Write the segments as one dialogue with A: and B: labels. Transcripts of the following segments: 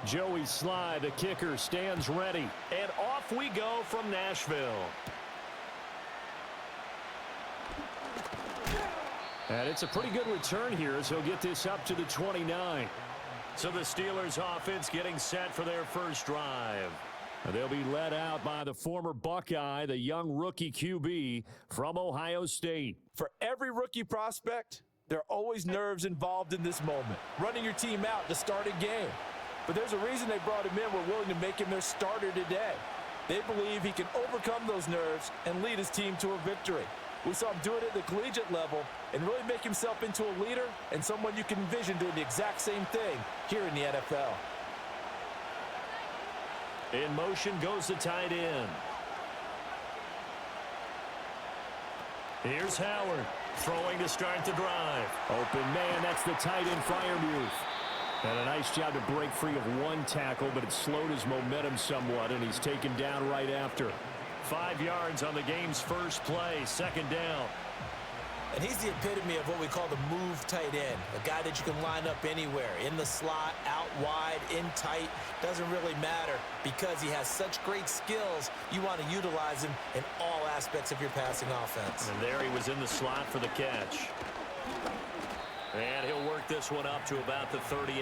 A: Joey Sly, the kicker, stands ready. And off we go from Nashville. And it's a pretty good return here as he'll get this up to the 29. So the Steelers offense getting set for their first drive. They'll be led out by the former Buckeye, the young rookie QB from Ohio State.
B: For every rookie prospect, there are always nerves involved in this moment. Running your team out to start a game. But there's a reason they brought him in. We're willing to make him their starter today. They believe he can overcome those nerves and lead his team to a victory. We saw him do it at the collegiate level and really make himself into a leader and someone you can envision doing the exact same thing here in the NFL.
A: In motion goes the tight end. Here's Howard throwing to start the drive. Open man, that's the tight end Freiermuth. And a nice job to break free of one tackle, but it slowed his momentum somewhat, and he's taken down right after. 5 yards on the game's first play, second down.
B: And he's the epitome of what we call the move tight end, a guy that you can line up anywhere, in the slot, out wide, in tight, doesn't really matter because he has such great skills. You want to utilize him in all aspects of your passing offense.
A: And there he was in the slot for the catch. And he'll work this one up to about the 38.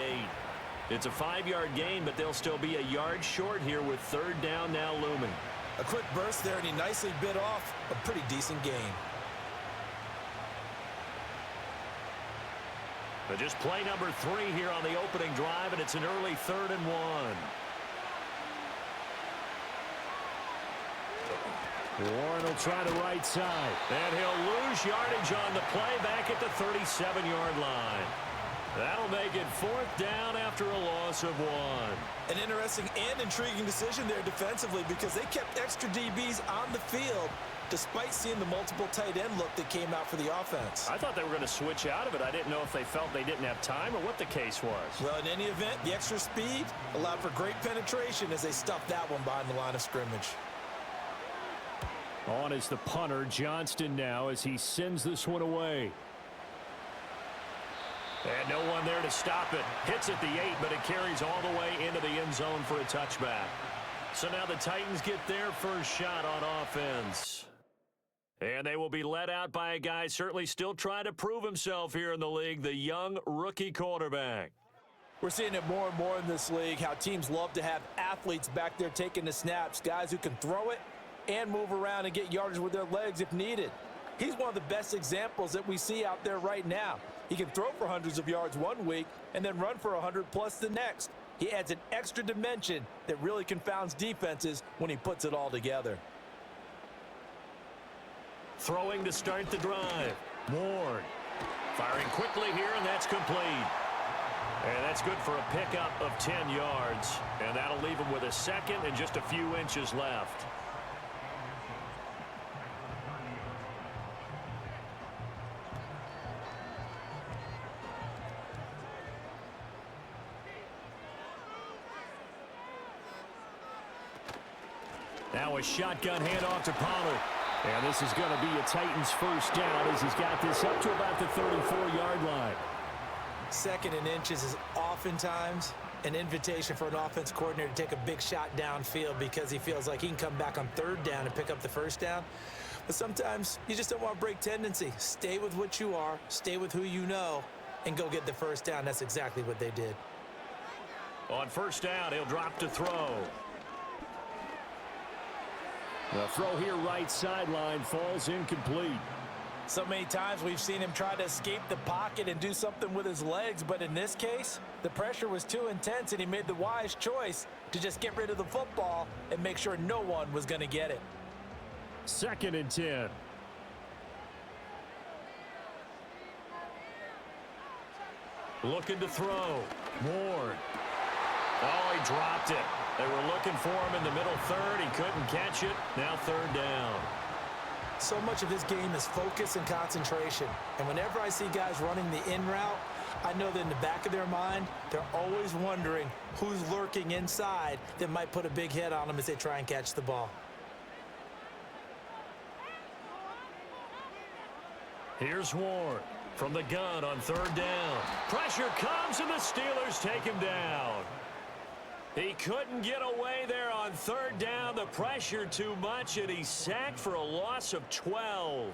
A: It's a 5-yard gain, but they'll still be a yard short here with third down now looming.
B: A quick burst there, and he nicely bit off a pretty decent gain.
A: But just play number 3 here on the opening drive, and it's an early 3rd and 1. Warren will try the right side. And he'll lose yardage on the play back at the 37-yard line. That'll make it 4th down after a loss of 1.
B: An interesting and intriguing decision there defensively because they kept extra DBs on the field despite seeing the multiple tight end look that came out for the offense.
A: I thought they were going to switch out of it. I didn't know if they felt they didn't have time or what the case was.
B: Well, in any event, the extra speed allowed for great penetration as they stuffed that one behind the line of scrimmage.
A: On is the punter, Johnston now, as he sends this one away. And no one there to stop it. Hits at the 8, but it carries all the way into the end zone for a touchback. So now the Titans get their first shot on offense. And they will be led out by a guy certainly still trying to prove himself here in the league, the young rookie quarterback.
B: We're seeing it more and more in this league, how teams love to have athletes back there taking the snaps, guys who can throw it and move around and get yardage with their legs if needed. He's one of the best examples that we see out there right now. He can throw for hundreds of yards one week and then run for 100+ the next. He adds an extra dimension that really confounds defenses when he puts it all together.
A: Throwing to start the drive. Ward firing quickly here, and that's complete. And that's good for a pickup of 10 yards. And that'll leave him with a second and just a few inches left. Now a shotgun handoff to Pollard. And this is going to be a Titans first down as he's got this up to about the 34-yard line.
B: Second and inches is oftentimes an invitation for an offense coordinator to take a big shot downfield because he feels like he can come back on third down and pick up the first down. But sometimes you just don't want to break tendency. Stay with what you are, stay with who you know, and go get the first down. That's exactly what they did.
A: On first down, he'll drop to throw. The throw here right sideline falls incomplete.
B: So many times we've seen him try to escape the pocket and do something with his legs, but in this case, the pressure was too intense and he made the wise choice to just get rid of the football and make sure no one was going to get it.
A: 2nd and 10. Looking to throw. Ward. Oh, he dropped it. They were looking for him in the middle third. He couldn't catch it. Now third down.
B: So much of this game is focus and concentration. And whenever I see guys running the in route, I know that in the back of their mind, they're always wondering who's lurking inside that might put a big hit on them as they try and catch the ball.
A: Here's Ward from the gun on third down. Pressure comes and the Steelers take him down. He couldn't get away there on third down. The pressure too much, and he's sacked for a loss of 12.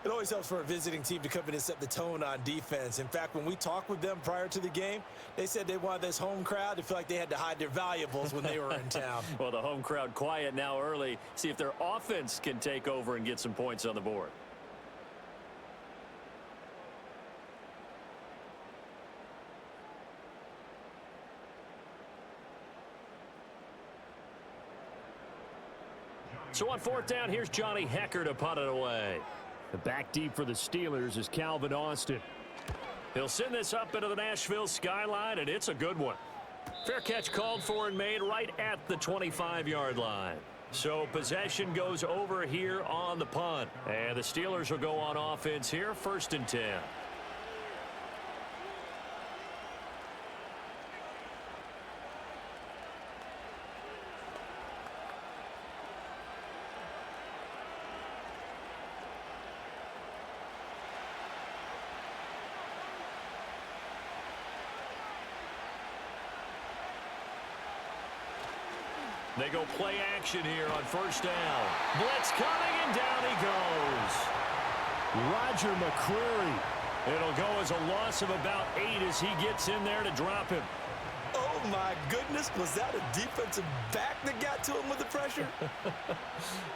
B: It always helps for a visiting team to come in and set the tone on defense. In fact, when we talked with them prior to the game, they said they wanted this home crowd to feel like they had to hide their valuables when they were in town.
A: Well, the home crowd quiet now early. See if their offense can take over and get some points on the board. So on fourth down, here's Johnny Hecker to punt it away. The back deep for the Steelers is Calvin Austin. He'll send this up into the Nashville skyline, and it's a good one. Fair catch called for and made right at the 25-yard line. So possession goes over here on the punt. And the Steelers will go on offense here, 1st and 10. They go play action here on 1st down. Blitz coming, and down he goes. Roger McCreary. It'll go as a loss of about 8 as he gets in there to drop him.
B: Oh, my goodness. Was that a defensive back that got to him with the pressure?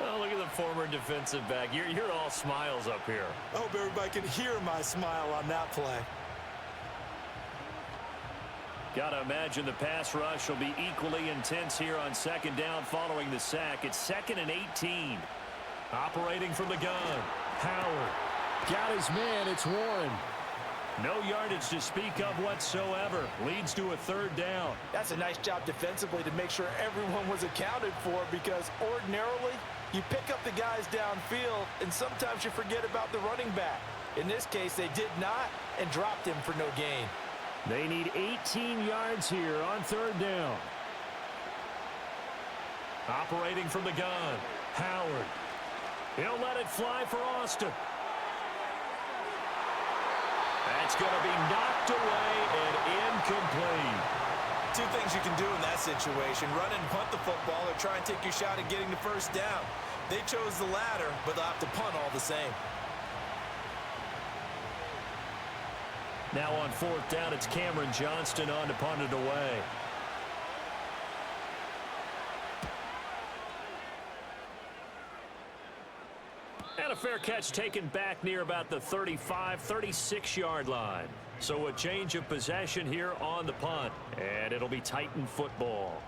A: Oh, look at the former defensive back. You're all smiles up here.
B: I hope everybody can hear my smile on that play.
A: Got to imagine the pass rush will be equally intense here on 2nd down following the sack. It's 2nd and 18. Operating from the gun. Howard. Got his man. It's Warren. No yardage to speak of whatsoever. Leads to a 3rd down.
B: That's a nice job defensively to make sure everyone was accounted for, because ordinarily you pick up the guys downfield and sometimes you forget about the running back. In this case, they did not and dropped him for no gain.
A: They need 18 yards here on 3rd down. Operating from the gun. Howard. He'll let it fly for Austin. That's going to be knocked away and incomplete.
B: Two things you can do in that situation: run and punt the football, or try and take your shot at getting the 1st down. They chose the latter, but they'll have to punt all the same.
A: Now on 4th down, it's Cameron Johnston on to punt it away. And a fair catch taken back near about the 35, 36-yard line. So a change of possession here on the punt, and it'll be Titan football.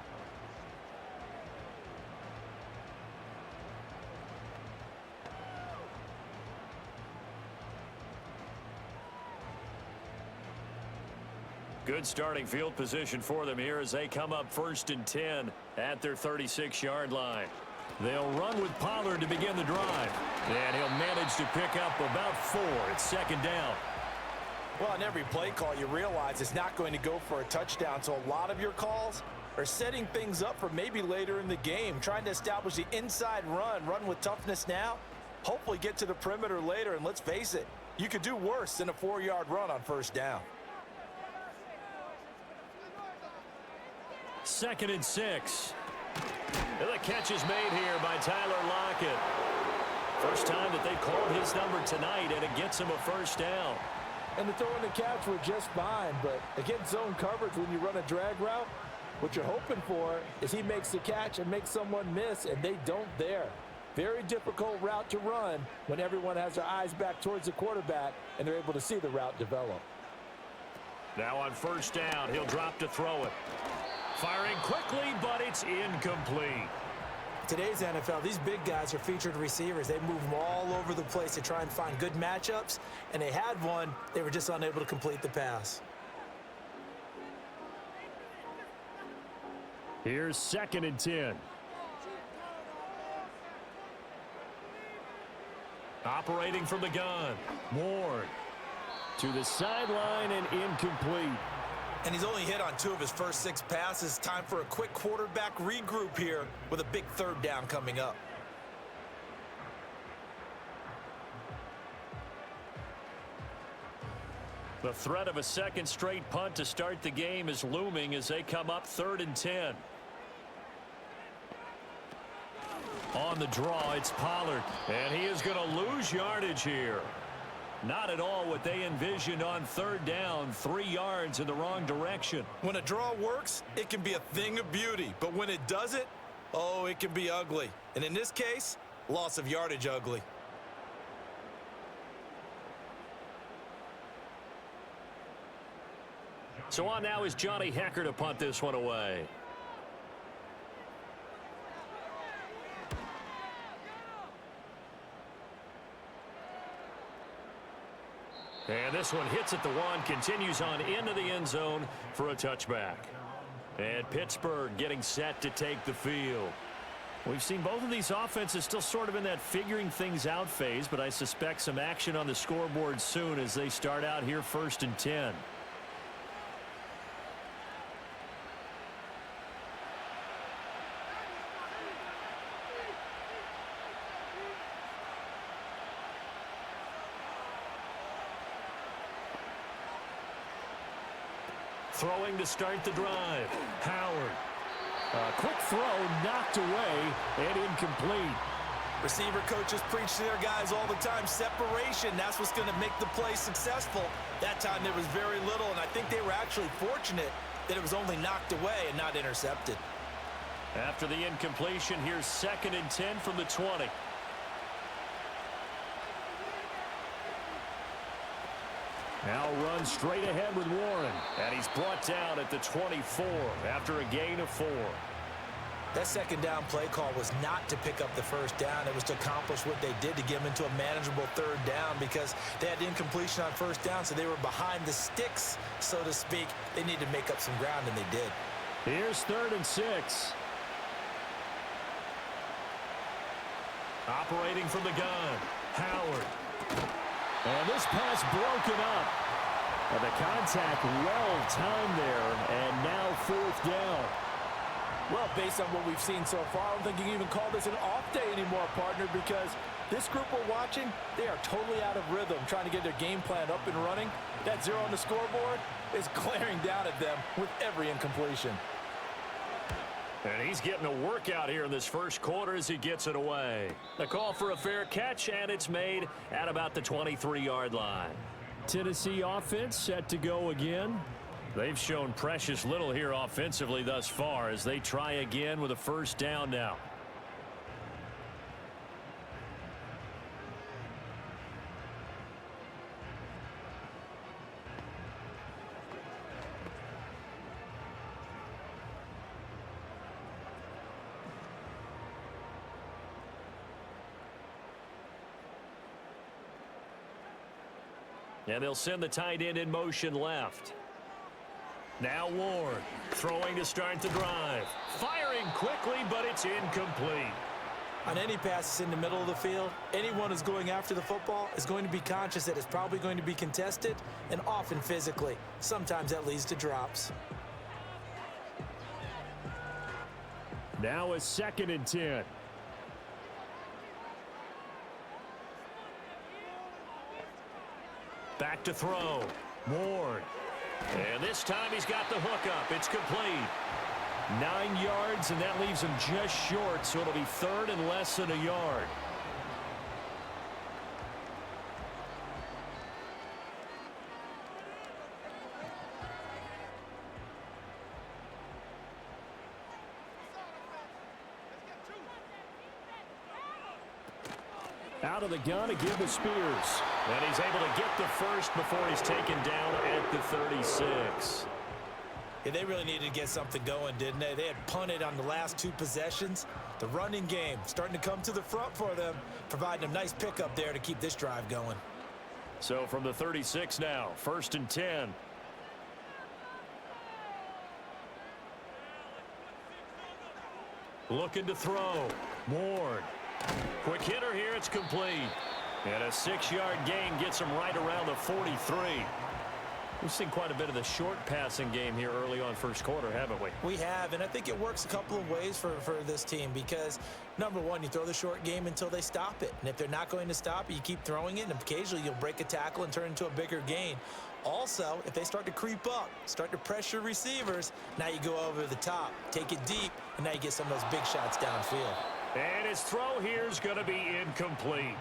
A: Good starting field position for them here as they come up 1st and 10 at their 36-yard line. They'll run with Pollard to begin the drive. And he'll manage to pick up about 4. It's 2nd down.
B: Well, on every play call, you realize it's not going to go for a touchdown, so a lot of your calls are setting things up for maybe later in the game, trying to establish the inside run with toughness now, hopefully get to the perimeter later, and let's face it, you could do worse than a 4-yard run on 1st down.
A: 2nd and 6. And the catch is made here by Tyler Lockett. First time that they called his number tonight, and it gets him a 1st down.
B: And the throw and the catch were just fine, but against zone coverage, when you run a drag route, what you're hoping for is he makes the catch and makes someone miss, and they don't there. Very difficult route to run when everyone has their eyes back towards the quarterback and they're able to see the route develop.
A: Now on 1st down, he'll drop to throw it. Firing quickly, but it's incomplete.
B: Today's NFL, these big guys are featured receivers. They move them all over the place to try and find good matchups, and they had one. They were just unable to complete the pass.
A: Here's 2nd and 10. Operating from the gun. Ward to the sideline and incomplete.
B: And he's only hit on 2 of his first 6 passes. Time for a quick quarterback regroup here with a big 3rd down coming up.
A: The threat of a second straight punt to start the game is looming as they come up 3rd and 10. On the draw, it's Pollard, and he is going to lose yardage here. Not at all what they envisioned on 3rd down, 3 yards in the wrong direction.
B: When a draw works, it can be a thing of beauty, but when it doesn't, oh, it can be ugly. And in this case, loss of yardage ugly.
A: So on now is Johnny Hecker to punt this one away. And this one hits at the 1, continues on into the end zone for a touchback. And Pittsburgh getting set to take the field. We've seen both of these offenses still sort of in that figuring things out phase, but I suspect some action on the scoreboard soon as they start out here 1st and 10. Throwing to start the drive. Howard. A quick throw knocked away and incomplete.
B: Receiver coaches preach to their guys all the time. Separation, that's what's going to make the play successful. That time there was very little, and I think they were actually fortunate that it was only knocked away and not intercepted.
A: After the incompletion, here's 2nd and 10 from the 20. Now runs straight ahead with Warren. And he's brought down at the 24 after a gain of 4.
B: That 2nd down play call was not to pick up the 1st down. It was to accomplish what they did to get them into a manageable 3rd down because they had incompletion on 1st down, so they were behind the sticks, so to speak. They needed to make up some ground, and they did.
A: Here's 3rd and 6. Operating from the gun. Howard. And this pass broken up. And the contact well timed there, and now 4th down.
B: Well, based on what we've seen so far, I don't think you can even call this an off day anymore, partner, because this group we're watching, they are totally out of rhythm, trying to get their game plan up and running. That 0 on the scoreboard is glaring down at them with every incompletion.
A: And he's getting a workout here in this 1st quarter as he gets it away. The call for a fair catch, and it's made at about the 23-yard line. Tennessee offense set to go again. They've shown precious little here offensively thus far as they try again with a 1st down now. And they'll send the tight end in motion left. Now Ward throwing to start the drive. Firing quickly, but it's incomplete.
B: On any passes in the middle of the field, anyone who's going after the football is going to be conscious that it's probably going to be contested and often physically. Sometimes that leads to drops.
A: Now a 2nd and 10. Back to throw. Ward. And this time he's got the hook up. It's complete. 9 yards, and that leaves him just short, so it'll be 3rd and less than a yard. Out of the gun to give to Spears. And he's able to get the 1st before he's taken down at the 36.
B: Yeah, they really needed to get something going, didn't they? They had punted on the last 2 possessions. The running game starting to come to the front for them, providing a nice pickup there to keep this drive going.
A: So from the 36 now, 1st and 10. Looking to throw. Ward. Quick hitter here, it's complete. And a 6-yard gain gets him right around the 43. We've seen quite a bit of the short passing game here early on 1st quarter, haven't we?
B: We have, and I think it works a couple of ways for this team because, number one, you throw the short game until they stop it. And if they're not going to stop it, you keep throwing it, and occasionally you'll break a tackle and turn it into a bigger gain. Also, if they start to creep up, start to pressure receivers, now you go over the top, take it deep, and now you get some of those big shots downfield.
A: And his throw here is going to be incomplete.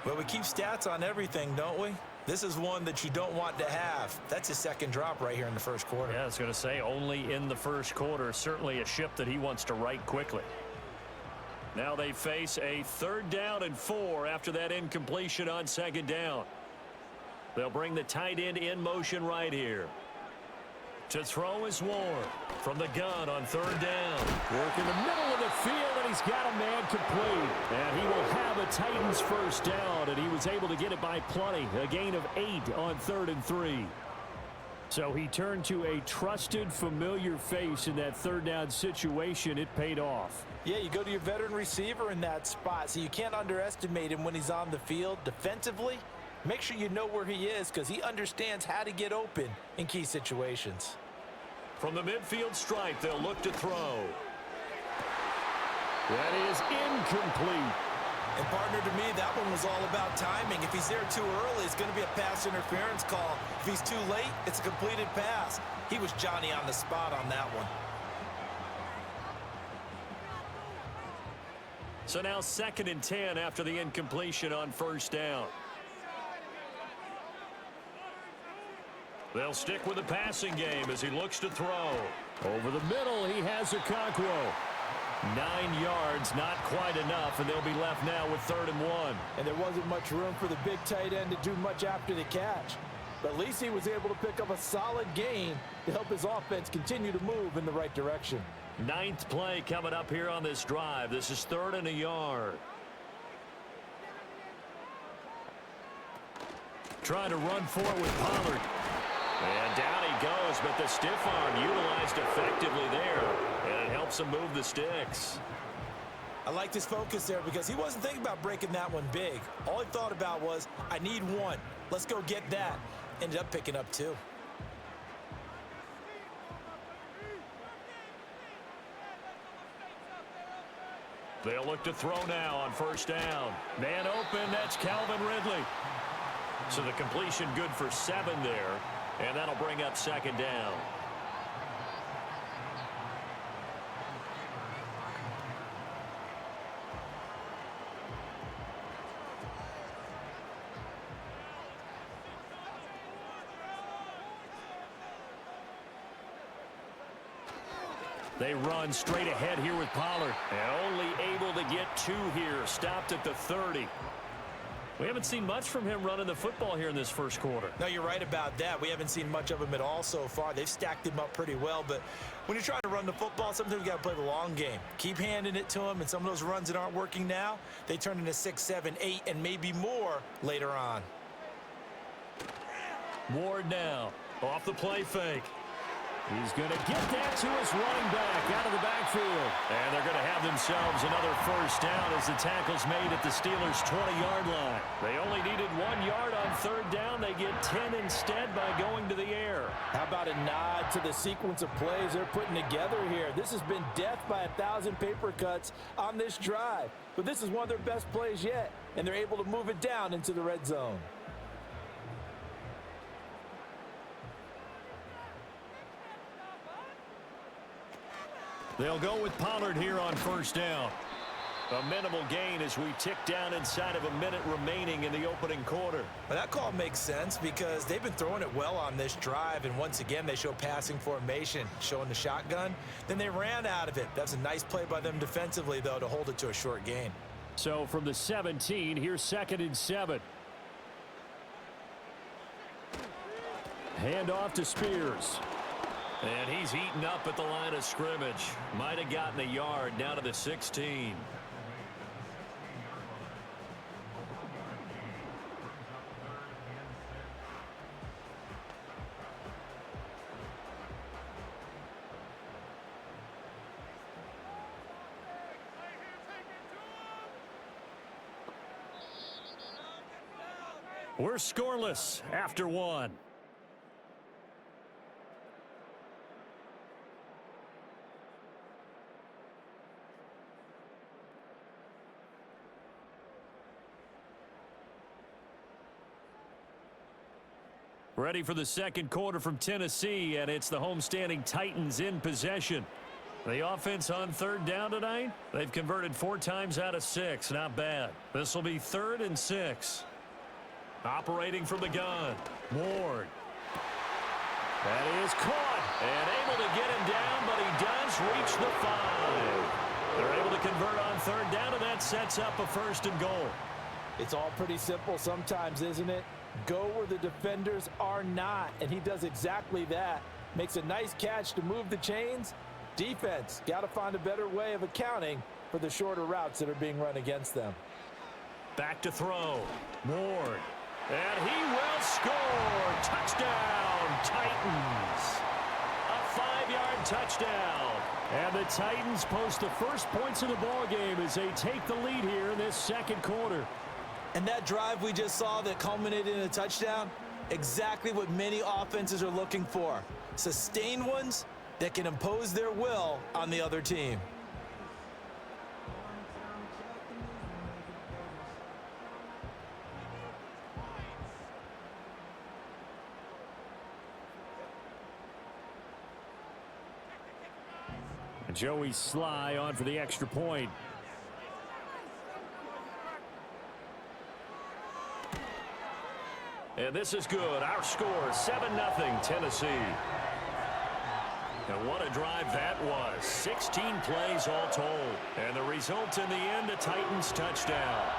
B: Well, we keep stats on everything, don't we? This is one that you don't want to have. That's his second drop right here in the first quarter.
A: Yeah, I was going to say only in the first quarter. Certainly a ship that he wants to right quickly. Now they face a 3rd down and 4 after that incompletion on 2nd down. They'll bring the tight end in motion right here. To throw is Ward from the gun on 3rd down. Work in the middle of the field, and he's got a man complete. And he will have a Titans first down, and he was able to get it by plenty. A gain of 8 on 3rd and 3. So he turned to a trusted, familiar face in that 3rd down situation. It paid off.
B: Yeah, you go to your veteran receiver in that spot, so you can't underestimate him when he's on the field. Defensively, make sure you know where he is because he understands how to get open in key situations.
A: From the midfield stripe, they'll look to throw. That is incomplete.
B: And partner, to me, that one was all about timing. If he's there too early, it's going to be a pass interference call. If he's too late, it's a completed pass. He was Johnny on the spot on that one.
A: So now 2nd and 10 after the incompletion on 1st down. They'll stick with the passing game as he looks to throw. Over the middle, he has Okonkwo. 9 yards, not quite enough, and they'll be left now with 3rd and 1.
B: And there wasn't much room for the big tight end to do much after the catch. But at least he was able to pick up a solid gain to help his offense continue to move in the right direction.
A: 9th play coming up here on this drive. This is 3rd and a yard. Trying to run for it with Pollard. And down he goes, but the stiff arm utilized effectively there. And it helps him move the sticks.
B: I liked his focus there because he wasn't thinking about breaking that one big. All he thought about was, I need one. Let's go get that. Ended up picking up 2.
A: They'll look to throw now on 1st down. Man open, that's Calvin Ridley. So the completion good for 7 there, and that'll bring up 2nd down. They run straight ahead here with Pollard. And only able to get 2 here. Stopped at the 30. We haven't seen much from him running the football here in this first quarter.
B: No, you're right about that. We haven't seen much of him at all so far. They've stacked him up pretty well, but when you're trying to run the football, sometimes you got to play the long game. Keep handing it to him, and some of those runs that aren't working now, they turn into 6, 7, 8, and maybe more later on.
A: Ward now off the play fake. He's going to get that to his running back out of the backfield. And they're going to have themselves another first down as the tackle's made at the Steelers' 20-yard line. They only needed 1 yard on 3rd down. They get 10 instead by going to the air.
B: How about a nod to the sequence of plays they're putting together here? This has been death by 1,000 paper cuts on this drive. But this is one of their best plays yet, and they're able to move it down into the red zone.
A: They'll go with Pollard here on 1st down. A minimal gain as we tick down inside of a minute remaining in the opening quarter.
B: Well, that call makes sense because they've been throwing it well on this drive, and once again they show passing formation, showing the shotgun. Then they ran out of it. That's a nice play by them defensively, though, to hold it to a short gain.
A: So from the 17, here's 2nd and 7. Hand off to Spears. And he's heating up at the line of scrimmage. Might have gotten a yard down to the 16. We're scoreless after 1. Ready for the second quarter from Tennessee, and it's the homestanding Titans in possession. The offense on third down tonight, they've converted 4 times out of 6. Not bad. This will be 3rd and 6. Operating from the gun, Ward. That is caught and able to get him down, but he does reach the 5. They're able to convert on third down, and that sets up a 1st and goal.
B: It's all pretty simple sometimes, isn't it? Go where the defenders are not, and he does exactly that. Makes a nice catch to move the chains. Defense, got to find a better way of accounting for the shorter routes that are being run against them.
A: Back to throw, Ward. And he will score. Touchdown, Titans. A 5-yard touchdown. And the Titans post the first points of the ballgame as they take the lead here in this second quarter.
C: And that drive we just saw that culminated in a touchdown, exactly what many offenses are looking for. Sustained ones that can impose their will on the other team.
A: Joey Sly on for the extra point. And this is good. Our score, 7-0 Tennessee. And what a drive that was. 16 plays all told. And the result in the end, a Titans touchdown.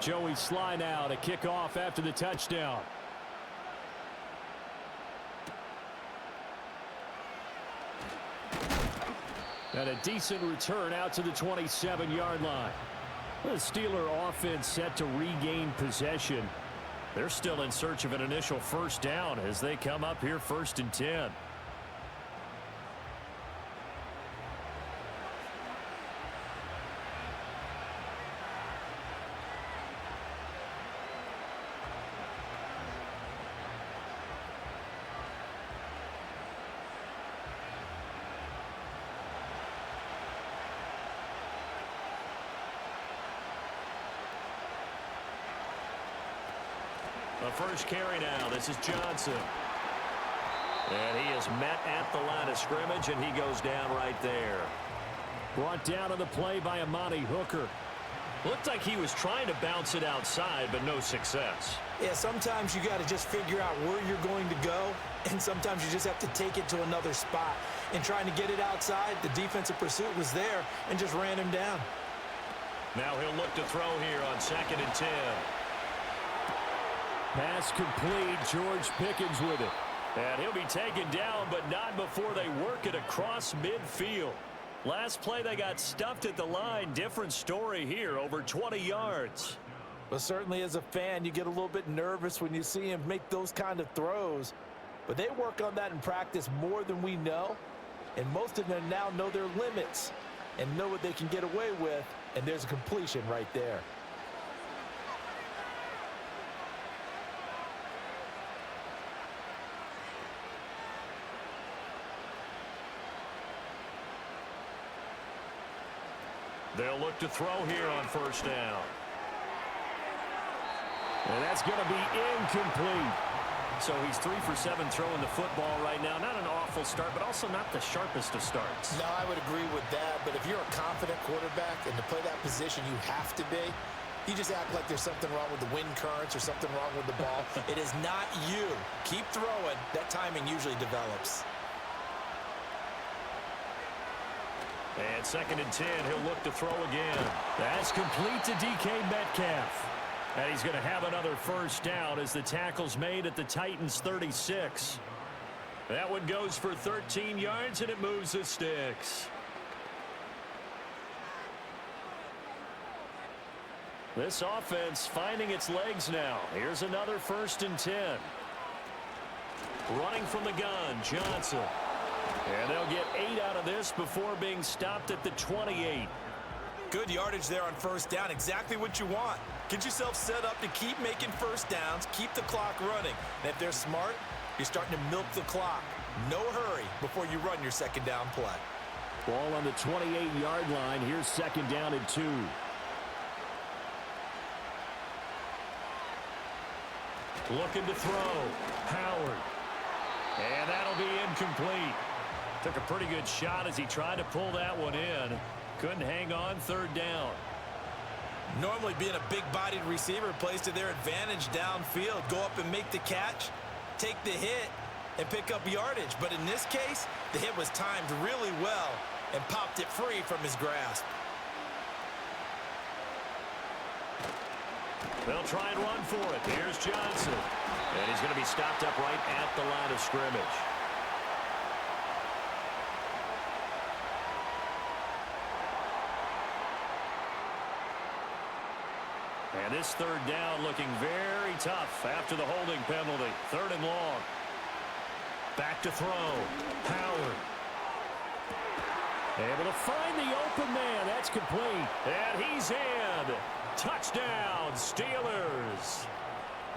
A: Joey Sly now to kick off after the touchdown. And a decent return out to the 27-yard line. The Steeler offense set to regain possession. They're still in search of an initial first down as they come up here 1st and 10. The first carry now. This is Johnson. And he is met at the line of scrimmage, and he goes down right there. Brought down on the play by Amani Hooker. Looked like he was trying to bounce it outside, but no success.
C: Yeah, sometimes you got to just figure out where you're going to go, and sometimes you just have to take it to another spot. And trying to get it outside, the defensive pursuit was there and just ran him down.
A: Now he'll look to throw here on 2nd and 10. Pass complete. George Pickens with it. And he'll be taken down, but not before they work it across midfield. Last play, they got stuffed at the line. Different story here, over 20 yards.
B: But certainly as a fan, you get a little bit nervous when you see him make those kind of throws. But they work on that in practice more than we know. And most of them now know their limits and know what they can get away with. And there's a completion right there.
A: They'll look to throw here on 1st down. And that's going to be incomplete. So he's 3 for 7 throwing the football right now. Not an awful start, but also not the sharpest of starts.
D: No, I would agree with that. But if you're a confident quarterback and to play that position you have to be, you just act like there's something wrong with the wind currents or something wrong with the ball.
C: It is not you. Keep throwing. That timing usually develops.
A: And 2nd and 10, he'll look to throw again. That's complete to DK Metcalf. And he's going to have another first down as the tackle's made at the Titans' 36. That one goes for 13 yards, and it moves the sticks. This offense finding its legs now. Here's another 1st and 10. Running from the gun, Johnson. And they'll get 8 out of this before being stopped at the 28.
C: Good yardage there on first down, exactly what you want. Get yourself set up to keep making first downs, keep the clock running. And if they're smart, you're starting to milk the clock. No hurry before you run your second down play.
A: Ball on the 28-yard line. Here's second down and 2. Looking to throw. Howard. And that'll be incomplete. Took a pretty good shot as he tried to pull that one in. Couldn't hang on third down.
C: Normally being a big-bodied receiver plays to their advantage downfield. Go up and make the catch, take the hit, and pick up yardage. But in this case, the hit was timed really well and popped it free from his grasp.
A: They'll try and run for it. Here's Johnson. And he's going to be stopped up right at the line of scrimmage. And this third down looking very tough after the holding penalty. Third and long. Back to throw. Howard. Able to find the open man. That's complete. And he's in. Touchdown, Steelers.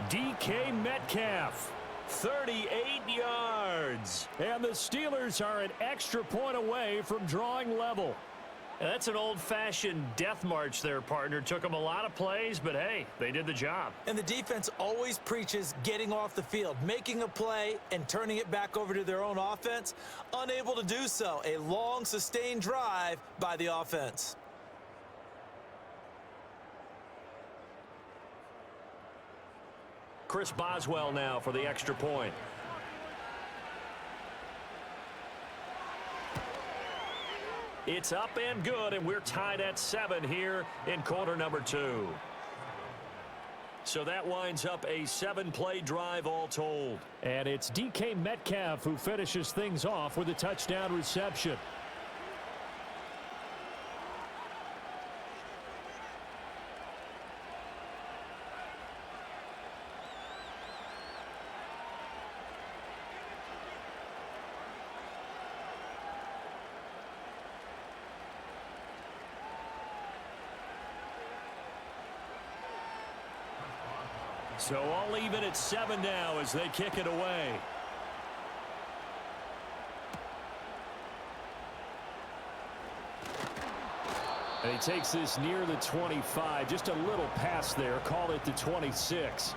A: DK Metcalf, 38 yards. And the Steelers are an extra point away from drawing level. That's an old-fashioned death march there, partner. Took them a lot of plays, but hey, they did the job.
C: And the defense always preaches getting off the field, making a play, and turning it back over to their own offense. Unable to do so. A long, sustained drive by the offense.
A: Chris Boswell now for the extra point. It's up and good, and we're tied at 7 here in quarter number 2. So that winds up a 7-play drive all told. And it's DK Metcalf who finishes things off with a touchdown reception. So all even at 7 now as they kick it away. And he takes this near the 25. Just a little pass there. Call it the 26.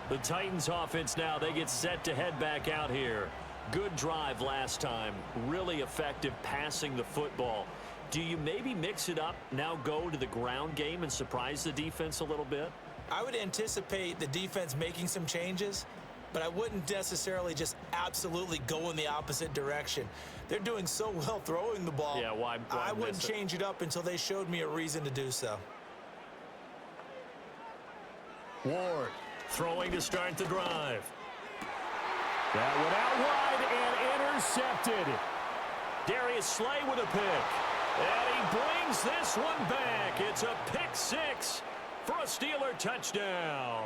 A: The Titans offense now, they get set to head back out here. Good drive last time. Really effective passing the football. Do you maybe mix it up, now go to the ground game and surprise the defense a little bit?
C: I would anticipate the defense making some changes, but I wouldn't necessarily just absolutely go in the opposite direction. They're doing so well throwing the ball.
A: Yeah, why
C: I wouldn't change it up until they showed me a reason to do so.
A: Ward throwing to start the drive. That one out wide and intercepted. Darius Slay with a pick. And he brings this one back. It's a pick 6 for a Steeler touchdown.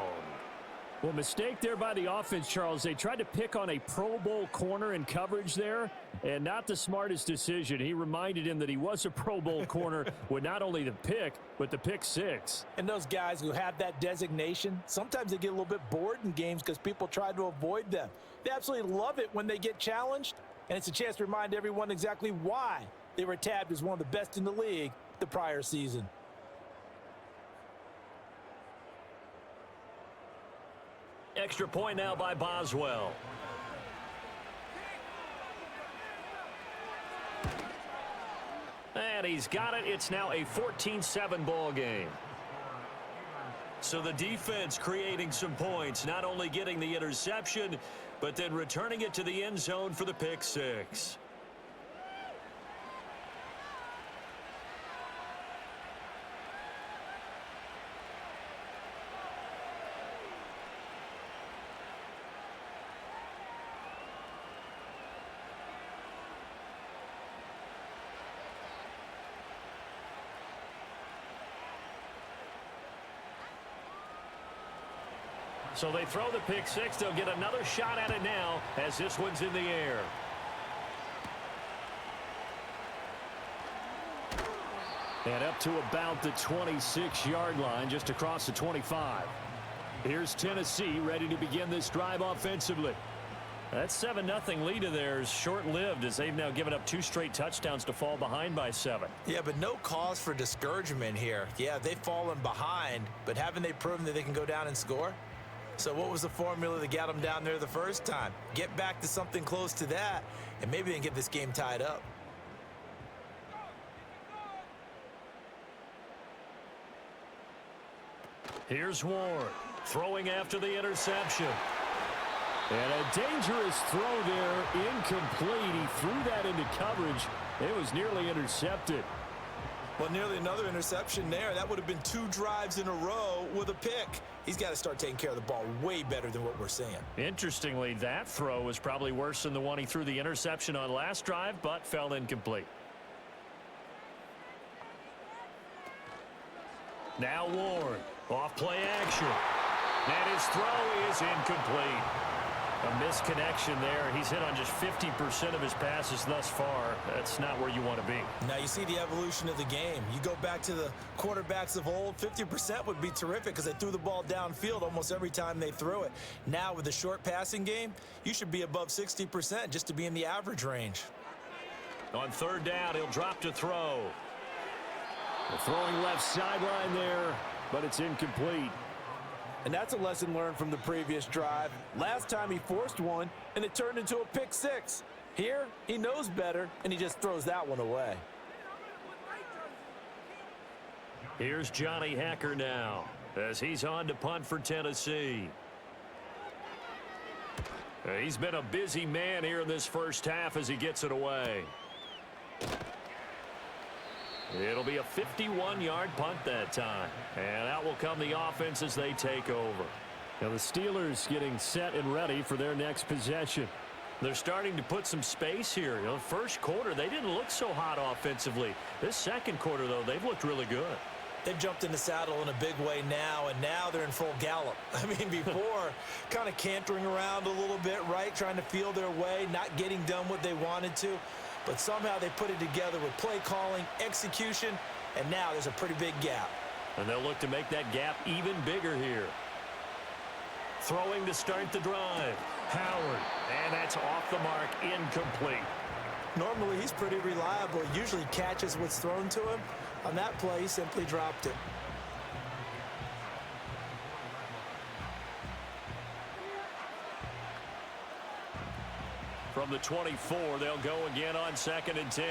A: Well, mistake there by the offense, Charles. They tried to pick on a Pro Bowl corner in coverage there, and not the smartest decision. He reminded him that he was a Pro Bowl corner with not only the pick, but the pick 6.
B: And those guys who have that designation, sometimes they get a little bit bored in games because people try to avoid them. They absolutely love it when they get challenged, and it's a chance to remind everyone exactly why they were tabbed as one of the best in the league the prior season.
A: Extra point now by Boswell. And he's got it. It's now a 14-7 ball game. So the defense creating some points, not only getting the interception, but then returning it to the end zone for the pick 6. So they throw the pick 6. They'll get another shot at it now as this one's in the air. And up to about the 26-yard line, just across the 25. Here's Tennessee ready to begin this drive offensively. That 7-0 lead of theirs short-lived as they've now given up 2 straight touchdowns to fall behind by 7.
C: Yeah, but no cause for discouragement here. Yeah, they've fallen behind, but haven't they proven that they can go down and score? So what was the formula that got them down there the first time? Get back to something close to that, and maybe they can get this game tied up.
A: Here's Ward throwing after the interception. And a dangerous throw there, incomplete. He threw that into coverage. It was nearly intercepted.
C: Well, nearly another interception there. That would have been 2 drives in a row with a pick. He's got to start taking care of the ball way better than what we're seeing.
A: Interestingly, that throw was probably worse than the one he threw the interception on last drive, but fell incomplete. Now Ward, off play action. And his throw is incomplete. A misconnection there. He's hit on just 50% of his passes thus far. That's not where you want to be.
C: Now you see the evolution of the game. You go back to the quarterbacks of old, 50% would be terrific because they threw the ball downfield almost every time they threw it. Now with the short passing game, you should be above 60% just to be in the average range.
A: On 3rd down, he'll drop to throw. The throwing left sideline there, but it's incomplete.
B: And that's a lesson learned from the previous drive. Last time he forced one, and it turned into a pick 6. Here, he knows better, and he just throws that one away.
A: Here's Johnny Hacker now, as he's on to punt for Tennessee. He's been a busy man here in this first half as he gets it away. It'll be a 51-yard punt that time. And out will come the offense as they take over. Now the Steelers getting set and ready for their next possession. They're starting to put some space here. You know, first quarter, they didn't look so hot offensively. This second quarter, though, they've looked really good.
C: They've jumped in the saddle in a big way now, and now they're in full gallop. I mean, before, kind of cantering around a little bit, right, trying to feel their way, not getting done what they wanted to. But somehow they put it together with play calling, execution, and now there's a pretty big gap.
A: And they'll look to make that gap even bigger here. Throwing to start the drive. Howard, and that's off the mark, incomplete.
C: Normally, he's pretty reliable. Usually catches what's thrown to him. On that play, he simply dropped it.
A: From the 24, they'll go again on 2nd and 10.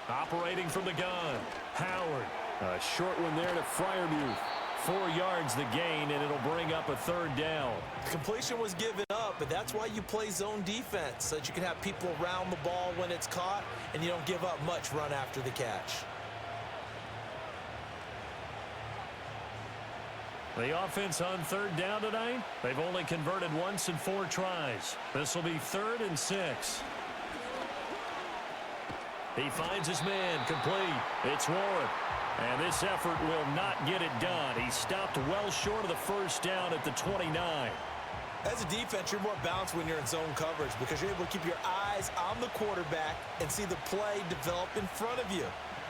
A: Operating from the gun. Howard. A short one there to Freiermuth. 4 yards the gain, and it'll bring up a 3rd down.
C: Completion was given up, but that's why you play zone defense, so that you can have people around the ball when it's caught, and you don't give up much run after the catch.
A: The offense on 3rd down tonight, they've only converted once in 4 tries. This will be 3rd and 6. He finds his man, complete. It's Warren. And this effort will not get it done. He stopped well short of the 1st down at the 29.
C: As a defense, you're more balanced when you're in zone coverage because you're able to keep your eyes on the quarterback and see the play develop in front of you.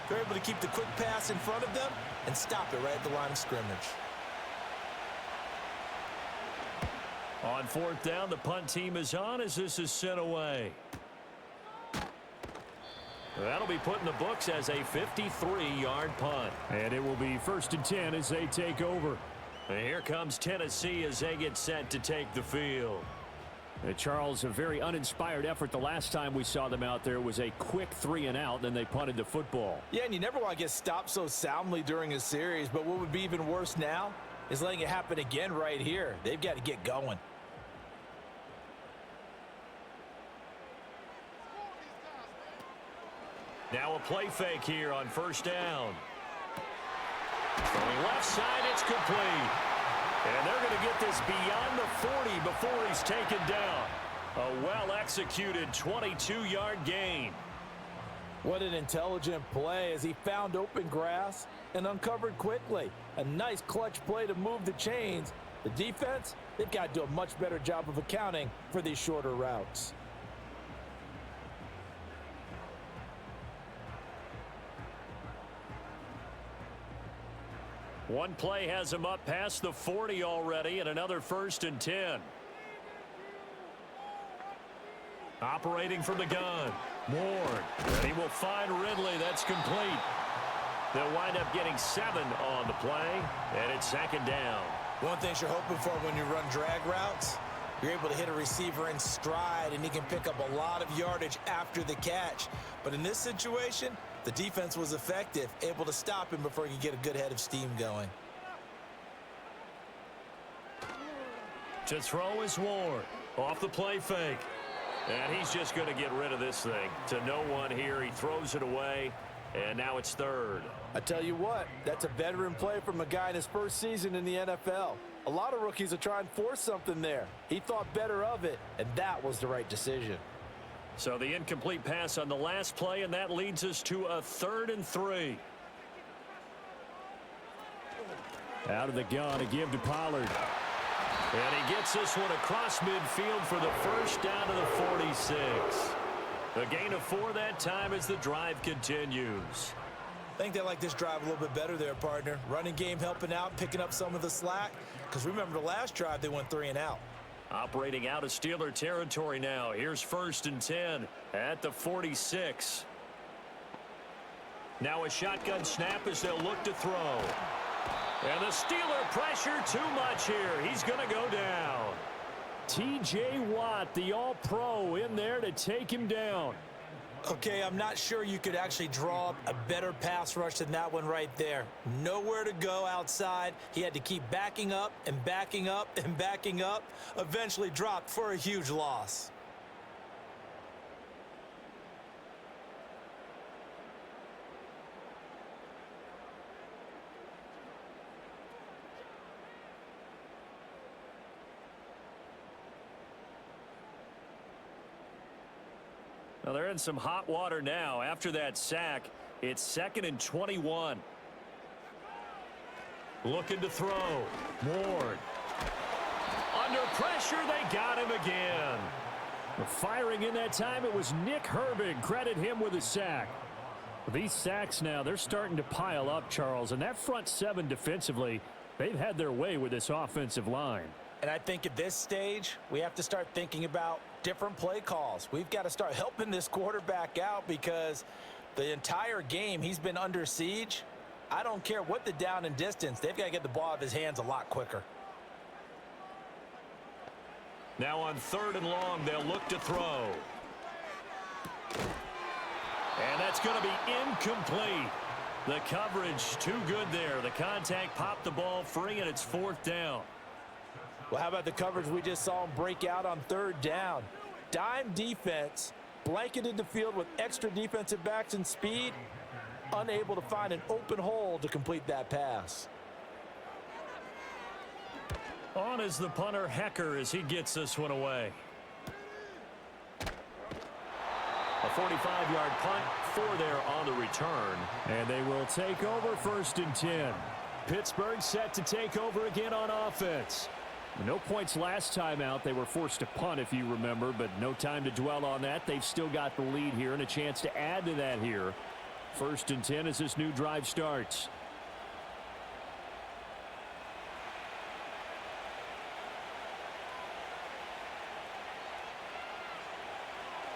C: You're able to keep the quick pass in front of them and stop it right at the line of scrimmage.
A: On 4th down, the punt team is on as this is sent away. That'll be put in the books as a 53-yard punt. And it will be 1st and 10 as they take over. And here comes Tennessee as they get set to take the field.
E: Charles, a very uninspired effort the last time we saw them out there was a quick 3 and out, then they punted the football.
B: Yeah, and you never want to get stopped so soundly during a series, but what would be even worse now is letting it happen again right here. They've got to get going.
A: Now a play fake here on 1st down. From left side, it's complete. And they're going to get this beyond the 40 before he's taken down. A well-executed 22-yard gain.
B: What an intelligent play as he found open grass and uncovered quickly. A nice clutch play to move the chains. The defense, they've got to do a much better job of accounting for these shorter routes.
A: One play has him up past the 40 already, and another 1st and 10. Operating from the gun. Ward. And he will find Ridley. That's complete. They'll wind up getting 7 on the play, and it's 2nd down.
C: One thing you're hoping for when you run drag routes, you're able to hit a receiver in stride, and he can pick up a lot of yardage after the catch. But in this situation, the defense was effective, able to stop him before he could get a good head of steam going.
A: To throw is Ward. Off the play fake. And he's just going to get rid of this thing. To no one here. He throws it away. And now it's 3rd.
B: I tell you what, that's a veteran play from a guy in his first season in the NFL. A lot of rookies are trying to force something there. He thought better of it, and that was the right decision.
A: So the incomplete pass on the last play, and that leads us to a 3rd and 3.
E: Out of the gun, a give to Pollard.
A: And he gets this one across midfield for the 1st down to the 46. A gain of 4 that time as the drive continues.
C: I think they like this drive a little bit better there, partner. Running game helping out, picking up some of the slack. Because remember the last drive, they went 3 and out.
A: Operating out of Steeler territory now. Here's 1st and 10 at the 46. Now a shotgun snap as they'll look to throw. And the Steeler pressure too much here. He's going to go down.
E: T.J. Watt, the All-Pro, in there to take him down.
C: Okay, I'm not sure you could actually draw up a better pass rush than that one right there. Nowhere to go outside. He had to keep backing up and backing up and backing up. Eventually dropped for a huge loss.
A: Well, they're in some hot water now. After that sack, it's 2nd and 21. Looking to throw. Ward. Under pressure, they got him again.
E: Firing in that time, it was Nick Herbig. Credit him with a sack. These sacks now, they're starting to pile up, Charles. And that front 7 defensively, they've had their way with this offensive line.
C: And I think at this stage, we have to start thinking about different play calls. We've got to start helping this quarterback out because the entire game he's been under siege. I don't care what the down and distance. They've got to get the ball out of his hands a lot quicker.
A: Now on 3rd and long, they'll look to throw. And that's going to be incomplete. The coverage too good there. The contact popped the ball free, and it's 4th down.
B: Well, how about the coverage we just saw him break out on 3rd down? Dime defense, blanketed the field with extra defensive backs and speed, unable to find an open hole to complete that pass.
A: On is the punter, Hecker, as he gets this one away. A 45-yard punt, 4 there on the return.
E: And they will take over 1st and 10. Pittsburgh set to take over again on offense. No points last time out. They were forced to punt, if you remember, but no time to dwell on that. They've still got the lead here and a chance to add to that here. 1st and 10 as this new drive starts.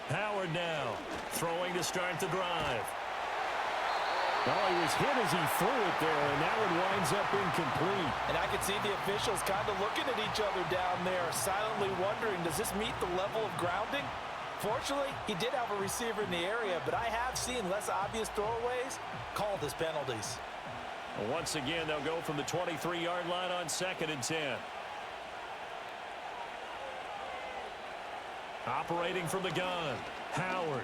A: Howard now, throwing to start the drive.
E: Oh, he was hit as he threw it there, and that one winds up incomplete.
B: And I can see the officials kind of looking at each other down there, silently wondering, does this meet the level of grounding? Fortunately, he did have a receiver in the area, but I have seen less obvious throwaways called as penalties.
A: Well, once again, they'll go from the 23-yard line on 2nd and 10. Operating from the gun, Howard.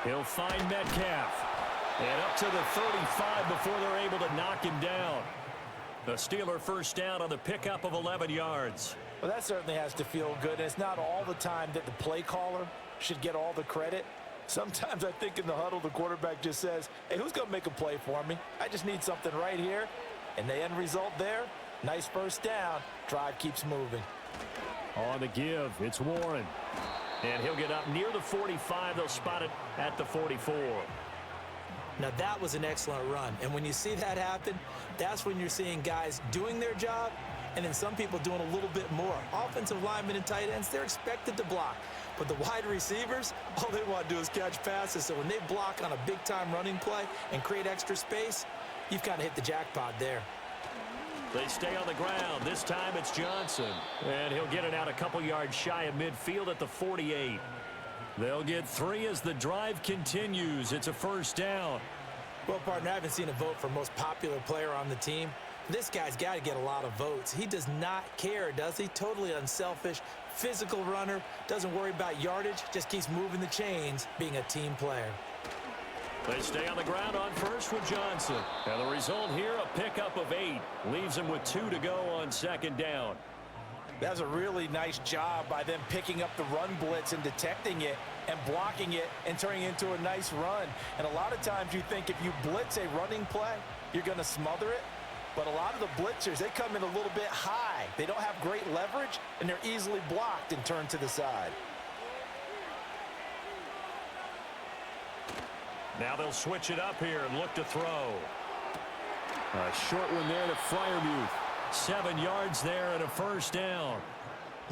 A: He'll find Metcalf. And up to the 35 before they're able to knock him down. The Steeler 1st down on the pickup of 11 yards.
B: Well, that certainly has to feel good. And it's not all the time that the play caller should get all the credit. Sometimes I think in the huddle, the quarterback just says, hey, who's going to make a play for me? I just need something right here. And the end result there, nice 1st down. Drive keeps moving.
E: On the give, it's Warren.
A: And he'll get up near the 45. They'll spot it at the 44.
C: Now, that was an excellent run. And when you see that happen, that's when you're seeing guys doing their job and then some people doing a little bit more. Offensive linemen and tight ends, they're expected to block. But the wide receivers, all they want to do is catch passes. So when they block on a big-time running play and create extra space, you've kind of hit the jackpot there.
A: They stay on the ground. This time it's Johnson. And he'll get it out a couple yards shy of midfield at the 48. They'll get 3 as the drive continues. It's a first down.
C: Well, partner, I haven't seen a vote for most popular player on the team. This guy's got to get a lot of votes. He does not care, does he? Totally unselfish, physical runner, doesn't worry about yardage, just keeps moving the chains, being a team player.
A: They stay on the ground on first with Johnson. And the result here, a pickup of 8. Leaves him with 2 to go on second down.
B: That's a really nice job by them picking up the run blitz and detecting it and blocking it and turning it into a nice run. And a lot of times you think if you blitz a running play, you're going to smother it. But a lot of the blitzers, they come in a little bit high. They don't have great leverage, and they're easily blocked and turned to the side.
A: Now they'll switch it up here and look to throw.
E: A short one there to Freiermuth. 7 yards there and a first down.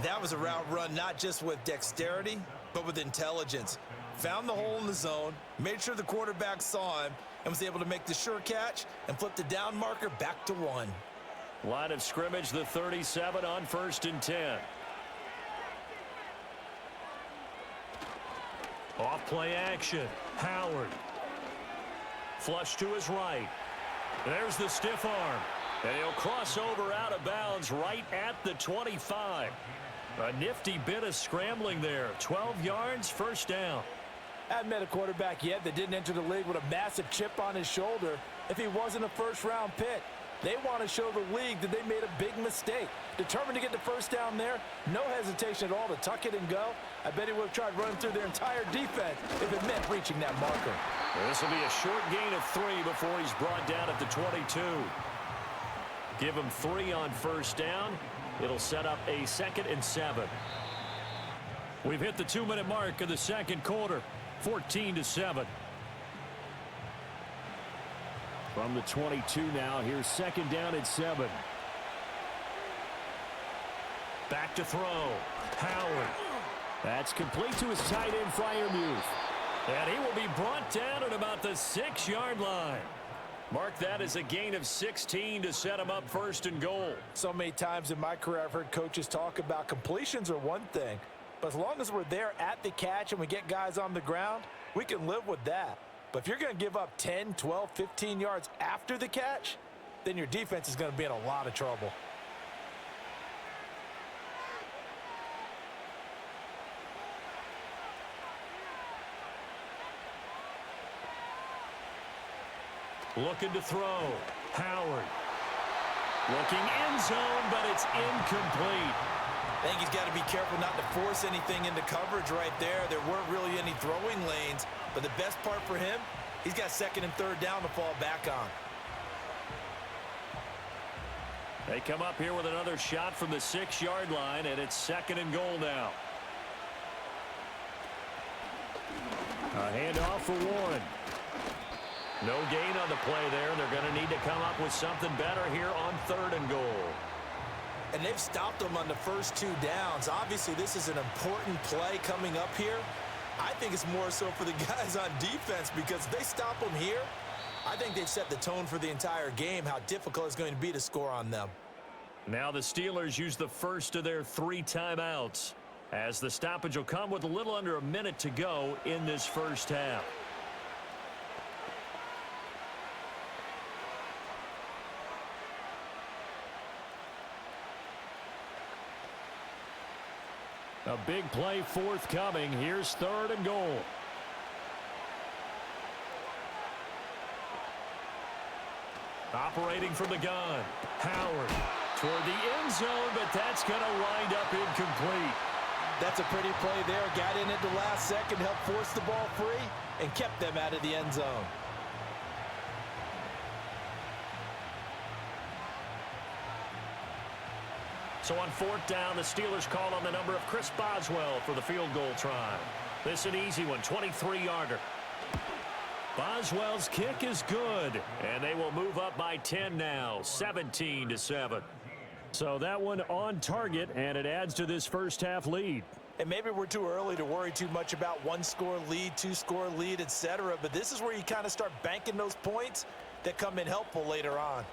C: That was a route run not just with dexterity, but with intelligence. Found the hole in the zone, made sure the quarterback saw him, and was able to make the sure catch and flip the down marker back to 1.
A: Line of scrimmage, the 37 on 1st and 10. Off play action. Howard. Flush to his right. There's the stiff arm. And he'll cross over out of bounds right at the 25. A nifty bit of scrambling there. 12 yards, first down.
B: I haven't met a quarterback yet that didn't enter the league with a massive chip on his shoulder if he wasn't a first-round pick. They want to show the league that they made a big mistake. Determined to get the first down there, no hesitation at all to tuck it and go. I bet he would have tried running through their entire defense if it meant reaching that marker.
A: This will be a short gain of 3 before he's brought down at the 22. Give him 3 on first down. It'll set up a 2nd and 7. We've hit the 2-minute mark of the second quarter. 14-7.
E: From the 22 now, here's 2nd down and 7.
A: Back to throw. Howard.
E: That's complete to his tight end, Freiermuth.
A: And he will be brought down at about the 6-yard line. Mark that as a gain of 16 to set him up 1st and goal.
B: So many times in my career I've heard coaches talk about completions are one thing, but as long as we're there at the catch and we get guys on the ground, we can live with that. But if you're going to give up 10, 12, 15 yards after the catch, then your defense is going to be in a lot of trouble.
A: Looking to throw. Howard. Looking end zone, but it's incomplete.
C: I think he's got to be careful not to force anything into coverage right there. There weren't really any throwing lanes, but the best part for him, he's got 2nd and 3rd down to fall back on.
A: They come up here with another shot from the 6-yard line, and it's 2nd and goal now.
E: A handoff for Warren.
A: No gain on the play there. They're going to need to come up with something better here on 3rd and goal.
C: And they've stopped them on the first 2 downs. Obviously, this is an important play coming up here. I think it's more so for the guys on defense because if they stop them here, I think they've set the tone for the entire game, how difficult it's going to be to score on them.
A: Now the Steelers use the first of their 3 timeouts, as the stoppage will come with a little under a minute to go in this first half.
E: A big play forthcoming. Here's 3rd and goal.
A: Operating from the gun. Howard toward the end zone, but that's going to wind up incomplete.
B: That's a pretty play there. Got in at the last second, helped force the ball free, and kept them out of the end zone.
A: So on 4th down, the Steelers call on the number of Chris Boswell for the field goal try. This an easy one, 23-yarder. Boswell's kick is good, and they will move up by 10 now, 17-7.
E: So that one on target, and it adds to this first half lead.
C: And maybe we're too early to worry too much about one-score lead, two-score lead, etc. But this is where you kind of start banking those points that come in helpful later on.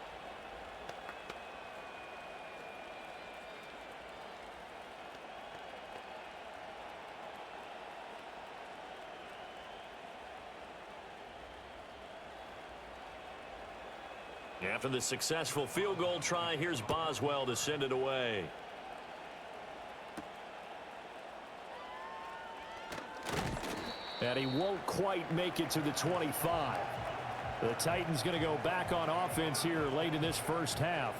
A: After the successful field goal try, here's Boswell to send it away.
E: And he won't quite make it to the 25. The Titans going to go back on offense here late in this first half.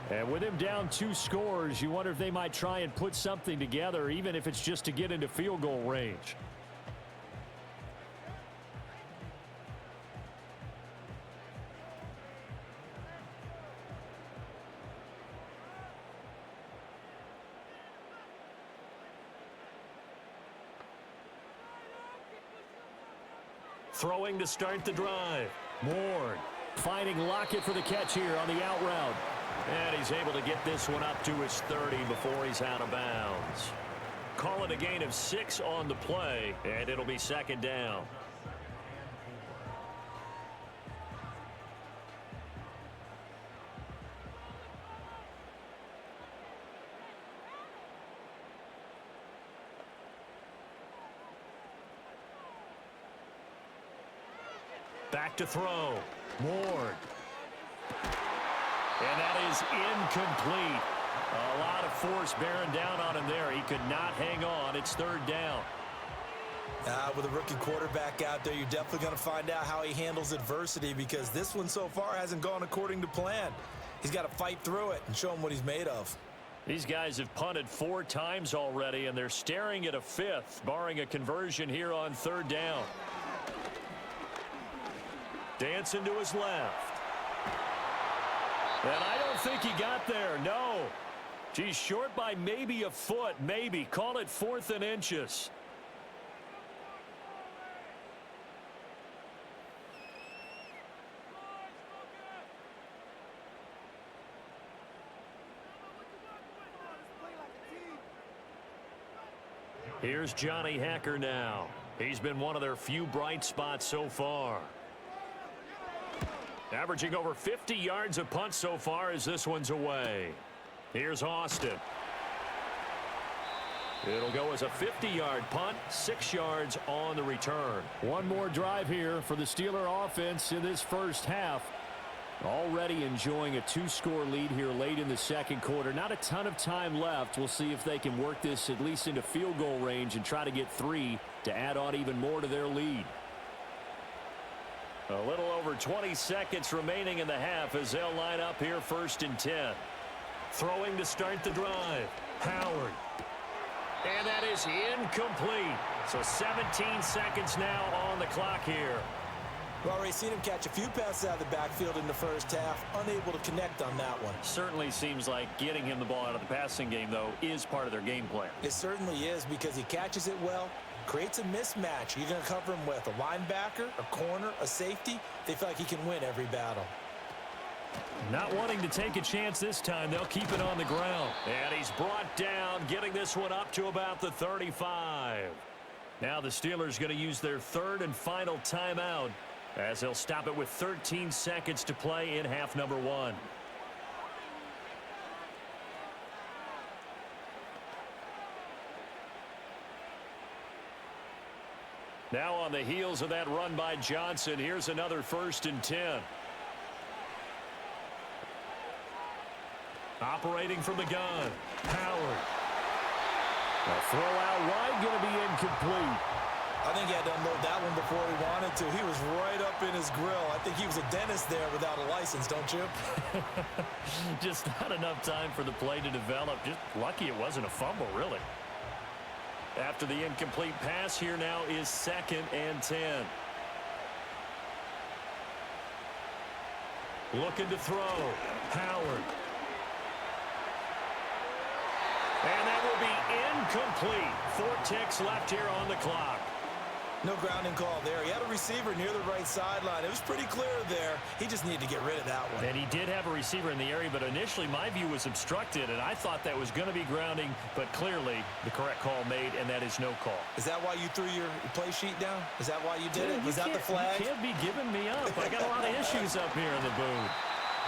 E: And with him down 2 scores, you wonder if they might try and put something together, even if it's just to get into field goal range.
A: Throwing to start the drive.
E: Moore finding Lockett for the catch here on the out route.
A: And he's able to get this one up to his 30 before he's out of bounds. Call it a gain of 6 on the play, and it'll be second down. Back to throw. Ward. And that is incomplete. A lot of force bearing down on him there. He could not hang on. It's third down.
C: With a rookie quarterback out there, you're definitely going to find out how he handles adversity, because this one so far hasn't gone according to plan. He's got to fight through it and show him what he's made of.
A: These guys have punted 4 times already, and they're staring at a 5th, barring a conversion here on third down. Dancing to his left. And I don't think he got there, no. He's short by maybe a foot, maybe. Call it 4th and inches. Here's Johnny Hacker now. He's been one of their few bright spots so far. Averaging over 50 yards a punt so far as this one's away. Here's Austin. It'll go as a 50-yard punt, 6 yards on the return.
E: One more drive here for the Steeler offense in this first half. Already enjoying a 2-score lead here late in the second quarter. Not a ton of time left. We'll see if they can work this at least into field goal range and try to get 3 to add on even more to their lead.
A: A little over 20 seconds remaining in the half as they'll line up here 1st and 10. Throwing to start the drive. Howard. And that is incomplete. So 17 seconds now on the clock here.
C: We've already seen him catch a few passes out of the backfield in the first half. Unable to connect on that one.
A: Certainly seems like getting him the ball out of the passing game, though, is part of their game plan.
C: It certainly is, because he catches it well. Creates a mismatch. You're going to cover him with a linebacker, a corner, a safety. They feel like he can win every battle.
A: Not wanting to take a chance this time. They'll keep it on the ground. And he's brought down, getting this one up to about the 35. Now the Steelers going to use their 3rd and final timeout as they'll stop it with 13 seconds to play in half number 1. Now on the heels of that run by Johnson, here's another 1st and 10. Operating from the gun, Howard. A throw out wide, going to be incomplete.
C: I think he had to unload that one before he wanted to. He was right up in his grill. I think he was a dentist there without a license, don't you?
A: Just not enough time for the play to develop. Just lucky it wasn't a fumble, really. After the incomplete pass, here now is 2nd and 10. Looking to throw. Howard. And that will be incomplete. 4 ticks left here on the clock.
C: No grounding call there. He had a receiver near the right sideline. It was pretty clear there. He just needed to get rid of that one.
E: And he did have a receiver in the area, but initially my view was obstructed, and I thought that was going to be grounding, but clearly the correct call made, and that is no call.
C: Is that why you threw your play sheet down? Is that why you did it? Was that the flag?
E: You can't be giving me up. I got a lot of issues up here in the booth.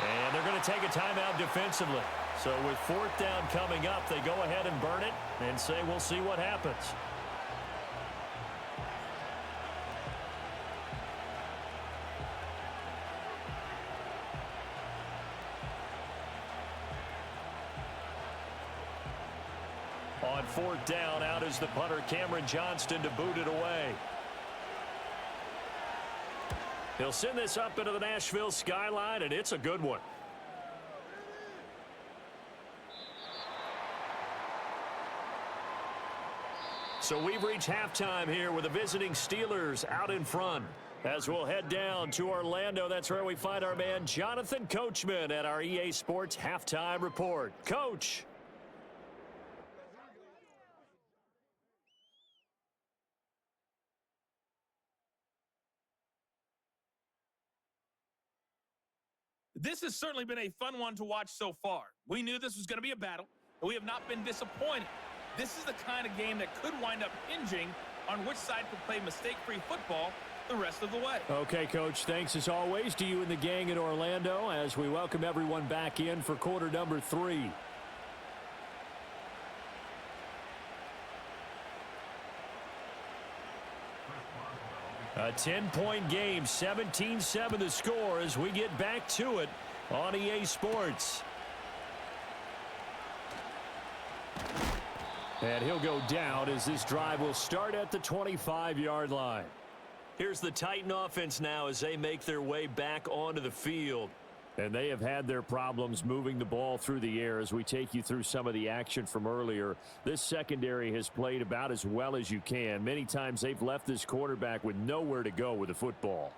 E: And they're going to take a timeout defensively. So with 4th down coming up, they go ahead and burn it and say we'll see what happens. On 4th down, out is the punter, Cameron Johnston, to boot it away. He'll send this up into the Nashville skyline, and it's a good one. So we've reached halftime here with the visiting Steelers out in front. As we'll head down to Orlando, that's where we find our man Jonathan Coachman at our EA Sports Halftime Report. Coach.
F: This has certainly been a fun one to watch so far. We knew this was going to be a battle, but we have not been disappointed. This is the kind of game that could wind up hinging on which side could play mistake-free football the rest of the way.
E: Okay, Coach, thanks as always to you and the gang in Orlando as we welcome everyone back in for quarter number 3. A 10-point game, 17-7 the score as we get back to it on EA Sports. And he'll go down as this drive will start at the 25-yard line. Here's the Titan offense now as they make their way back onto the field. And they have had their problems moving the ball through the air as we take you through some of the action from earlier. This secondary has played about as well as you can. Many times they've left this quarterback with nowhere to go with the football.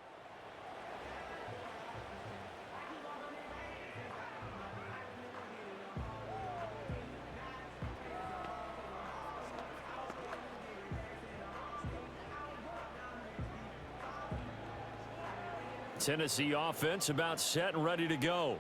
E: Tennessee offense about set and ready to go.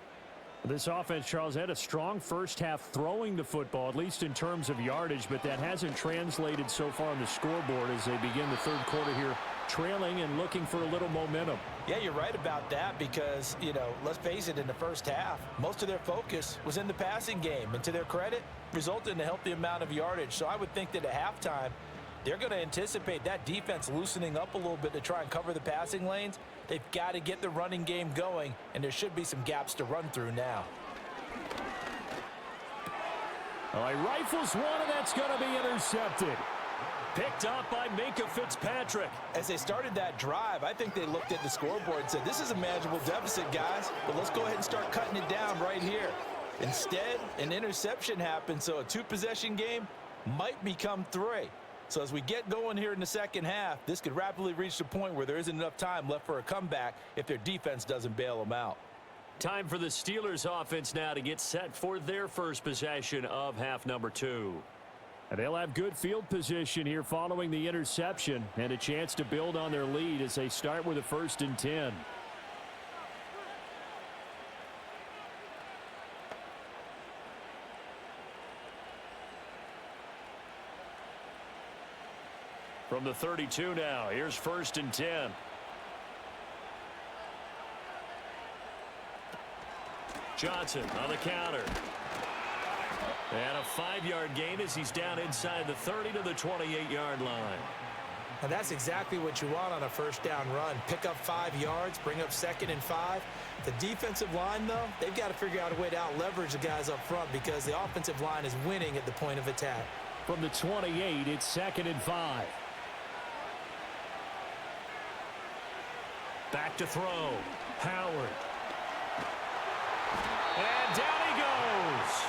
E: This offense, Charles, had a strong first half throwing the football, at least in terms of yardage, but that hasn't translated so far on the scoreboard as they begin the third quarter here, trailing and looking for a little momentum.
C: Yeah, you're right about that because, let's face it, in the first half, most of their focus was in the passing game, and to their credit, resulted in a healthy amount of yardage. So I would think that at halftime, they're going to anticipate that defense loosening up a little bit to try and cover the passing lanes. They've got to get the running game going, and there should be some gaps to run through now.
E: All right, rifles one, and that's going to be intercepted. Picked up by Minka Fitzpatrick.
C: As they started that drive, I think they looked at the scoreboard and said, this is a manageable deficit, guys, but let's go ahead and start cutting it down right here. Instead, an interception happened, so a 2-possession game might become 3. So as we get going here in the second half, this could rapidly reach the point where there isn't enough time left for a comeback if their defense doesn't bail them out.
E: Time for the Steelers offense now to get set for their first possession of half number 2. And they'll have good field position here following the interception and a chance to build on their lead as they start with a 1st and 10. From the 32 now, here's 1st and 10. Johnson on the counter. And a 5-yard gain as he's down inside the 30 to the 28-yard line.
C: And that's exactly what you want on a first down run. Pick up 5 yards, bring up 2nd and 5. The defensive line, though, they've got to figure out a way to out-leverage the guys up front because the offensive line is winning at the point of attack.
E: From the 28, it's 2nd and 5. Back to throw. Howard. And down he goes.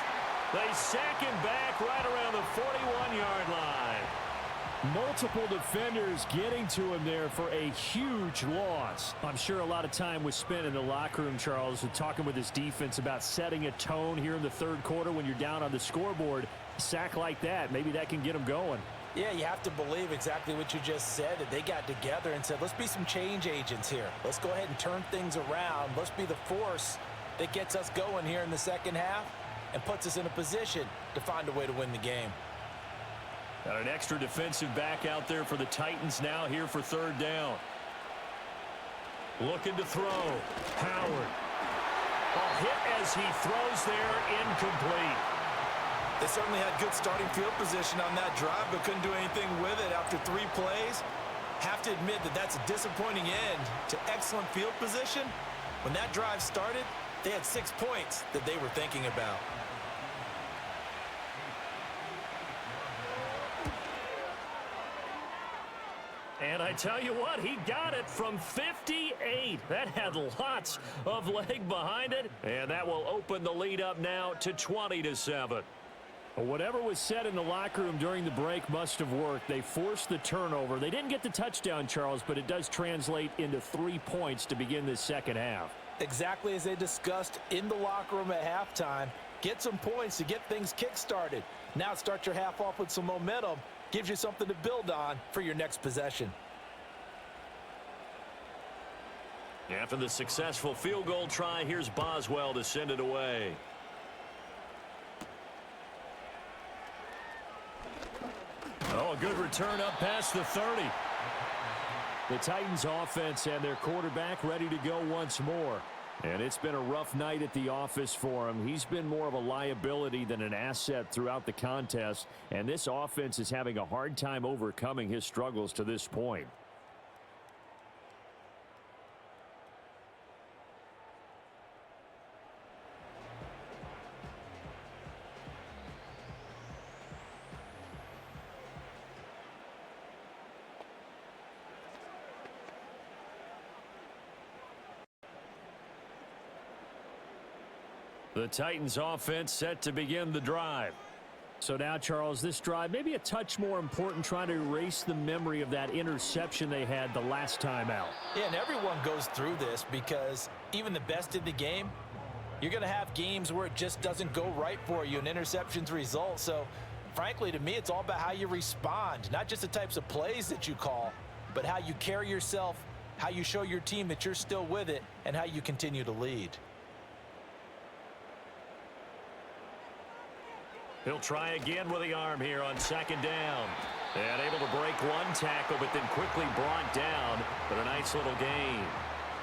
E: They sack him back right around the 41-yard line. Multiple defenders getting to him there for a huge loss. I'm sure a lot of time was spent in the locker room, Charles, talking with his defense about setting a tone here in the third quarter when you're down on the scoreboard. A sack like that, maybe that can get them going.
B: Yeah, you have to believe exactly what you just said, that they got together and said, let's be some change agents here. Let's go ahead and turn things around. Let's be the force that gets us going here in the second half and puts us in a position to find a way to win the game.
E: Got an extra defensive back out there for the Titans now here for third down. Looking to throw. Howard. Ball hit as he throws there, incomplete.
C: They certainly had good starting field position on that drive, but couldn't do anything with it after 3 plays. Have to admit that that's a disappointing end to excellent field position. When that drive started, they had 6 points that they were thinking about.
E: And I tell you what, he got it from 58. That had lots of leg behind it, and that will open the lead up now to 20-7. Whatever was said in the locker room during the break must have worked. They forced the turnover. They didn't get the touchdown, Charles, but it does translate into 3 points to begin this second half.
B: Exactly as they discussed in the locker room at halftime. Get some points to get things kick-started. Now start your half off with some momentum. Gives you something to build on for your next possession.
A: After the successful field goal try, here's Boswell to send it away.
E: Oh, a good return up past the 30. The Titans offense and their quarterback ready to go once more. And it's been a rough night at the office for him. He's been more of a liability than an asset throughout the contest. And this offense is having a hard time overcoming his struggles to this point. The Titans offense set to begin the drive. So now, Charles, this drive maybe a touch more important, trying to erase the memory of that interception they had the last time out.
B: Yeah, and everyone goes through this because even the best in the game, you're going to have games where it just doesn't go right for you and interceptions result. So, frankly, to me, it's all about how you respond, not just the types of plays that you call, but how you carry yourself, how you show your team that you're still with it, and how you continue to lead.
A: He'll try again with the arm here on second down. And able to break one tackle, but then quickly brought down. But a nice little gain.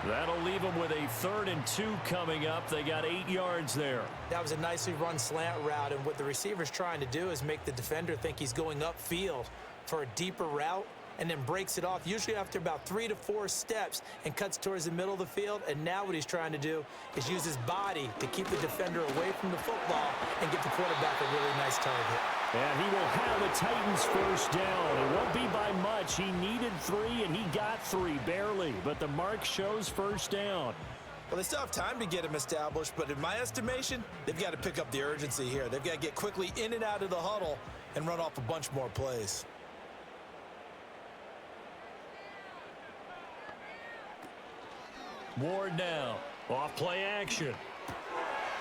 A: That'll leave them with a 3rd and 2 coming up. They got 8 yards there.
G: That was a nicely run slant route, and what the receiver's trying to do is make the defender think he's going upfield for a deeper route, and then breaks it off, usually after about 3 to 4 steps, and cuts towards the middle of the field. And now what he's trying to do is use his body to keep the defender away from the football and get the quarterback a really nice target.
E: And he will have a Titans first down. It won't be by much. He needed 3, and he got 3, barely. But the mark shows first down.
C: Well, they still have time to get him established, but in my estimation, they've got to pick up the urgency here. They've got to get quickly in and out of the huddle and run off a bunch more plays.
E: Ward now. Off play action.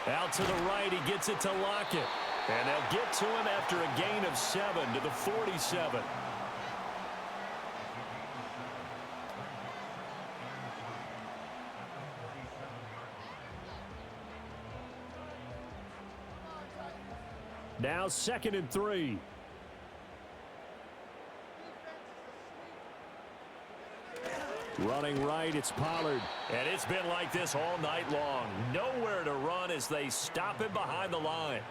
E: Out to the right. He gets it to Lockett. And they'll get to him after a gain of 7 to the 47. Now 2nd and 3. Running right, it's Pollard.
A: And it's been like this all night long. Nowhere to run as they stop him behind the line.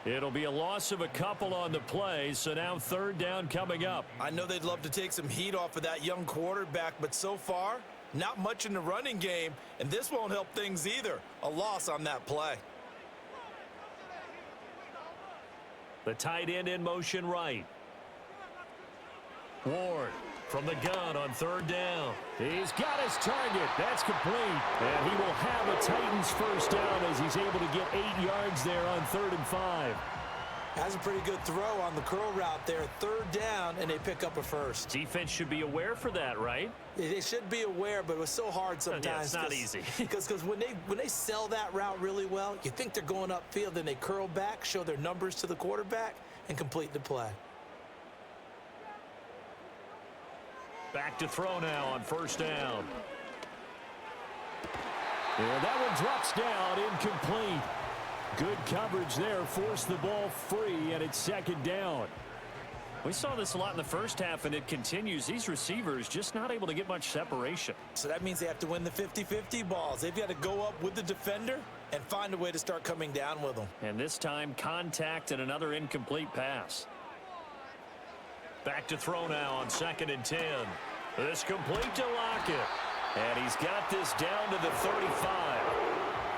E: It'll be a loss of a couple on the play, so now 3rd down coming up.
C: I know they'd love to take some heat off of that young quarterback, but so far, not much in the running game, and this won't help things either. A loss on that play.
A: The tight end in motion right. Ward from the gun on 3rd down.
E: He's got his target. That's complete. And he will have a Titans first down as he's able to get 8 yards there on 3rd and 5.
G: That's a pretty good throw on the curl route there. 3rd down, and they pick up a first.
A: Defense should be aware for that, right?
G: They should be aware, but it was so hard sometimes.
A: Yeah, it's not easy.
G: Because when they sell that route really well, you think they're going upfield, then they curl back, show their numbers to the quarterback, and complete the play.
A: Back to throw now on first down.
E: And that one drops down, incomplete. Good coverage there, forced the ball free, and it's second down.
A: We saw this a lot in the first half, and it continues. These receivers just not able to get much separation.
C: So that means they have to win the 50-50 balls. They've got to go up with the defender and find a way to start coming down with them.
A: And this time, contact and another incomplete pass. Back to throw now on 2nd and 10. This complete to Lockett. And he's got this down to the 35.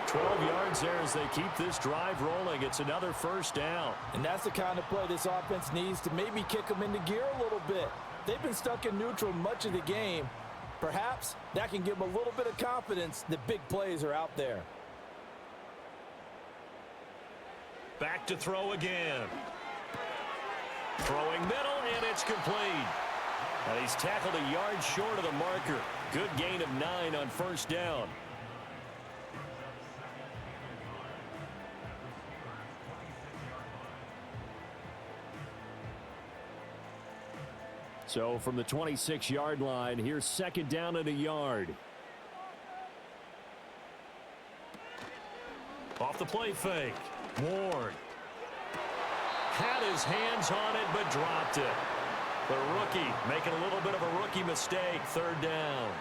A: 12 yards there as they keep this drive rolling. It's another first down.
B: And that's the kind of play this offense needs to maybe kick them into gear a little bit. They've been stuck in neutral much of the game. Perhaps that can give them a little bit of confidence that big plays are out there.
A: Back to throw again. Throwing middle, and it's complete. And he's tackled a yard short of the marker. Good gain of 9 on first down.
E: So from the 26-yard line, here's second down and a yard.
A: Off the play fake. Ward had his hands on it, but dropped it. The rookie making a little bit of a rookie mistake. Third down.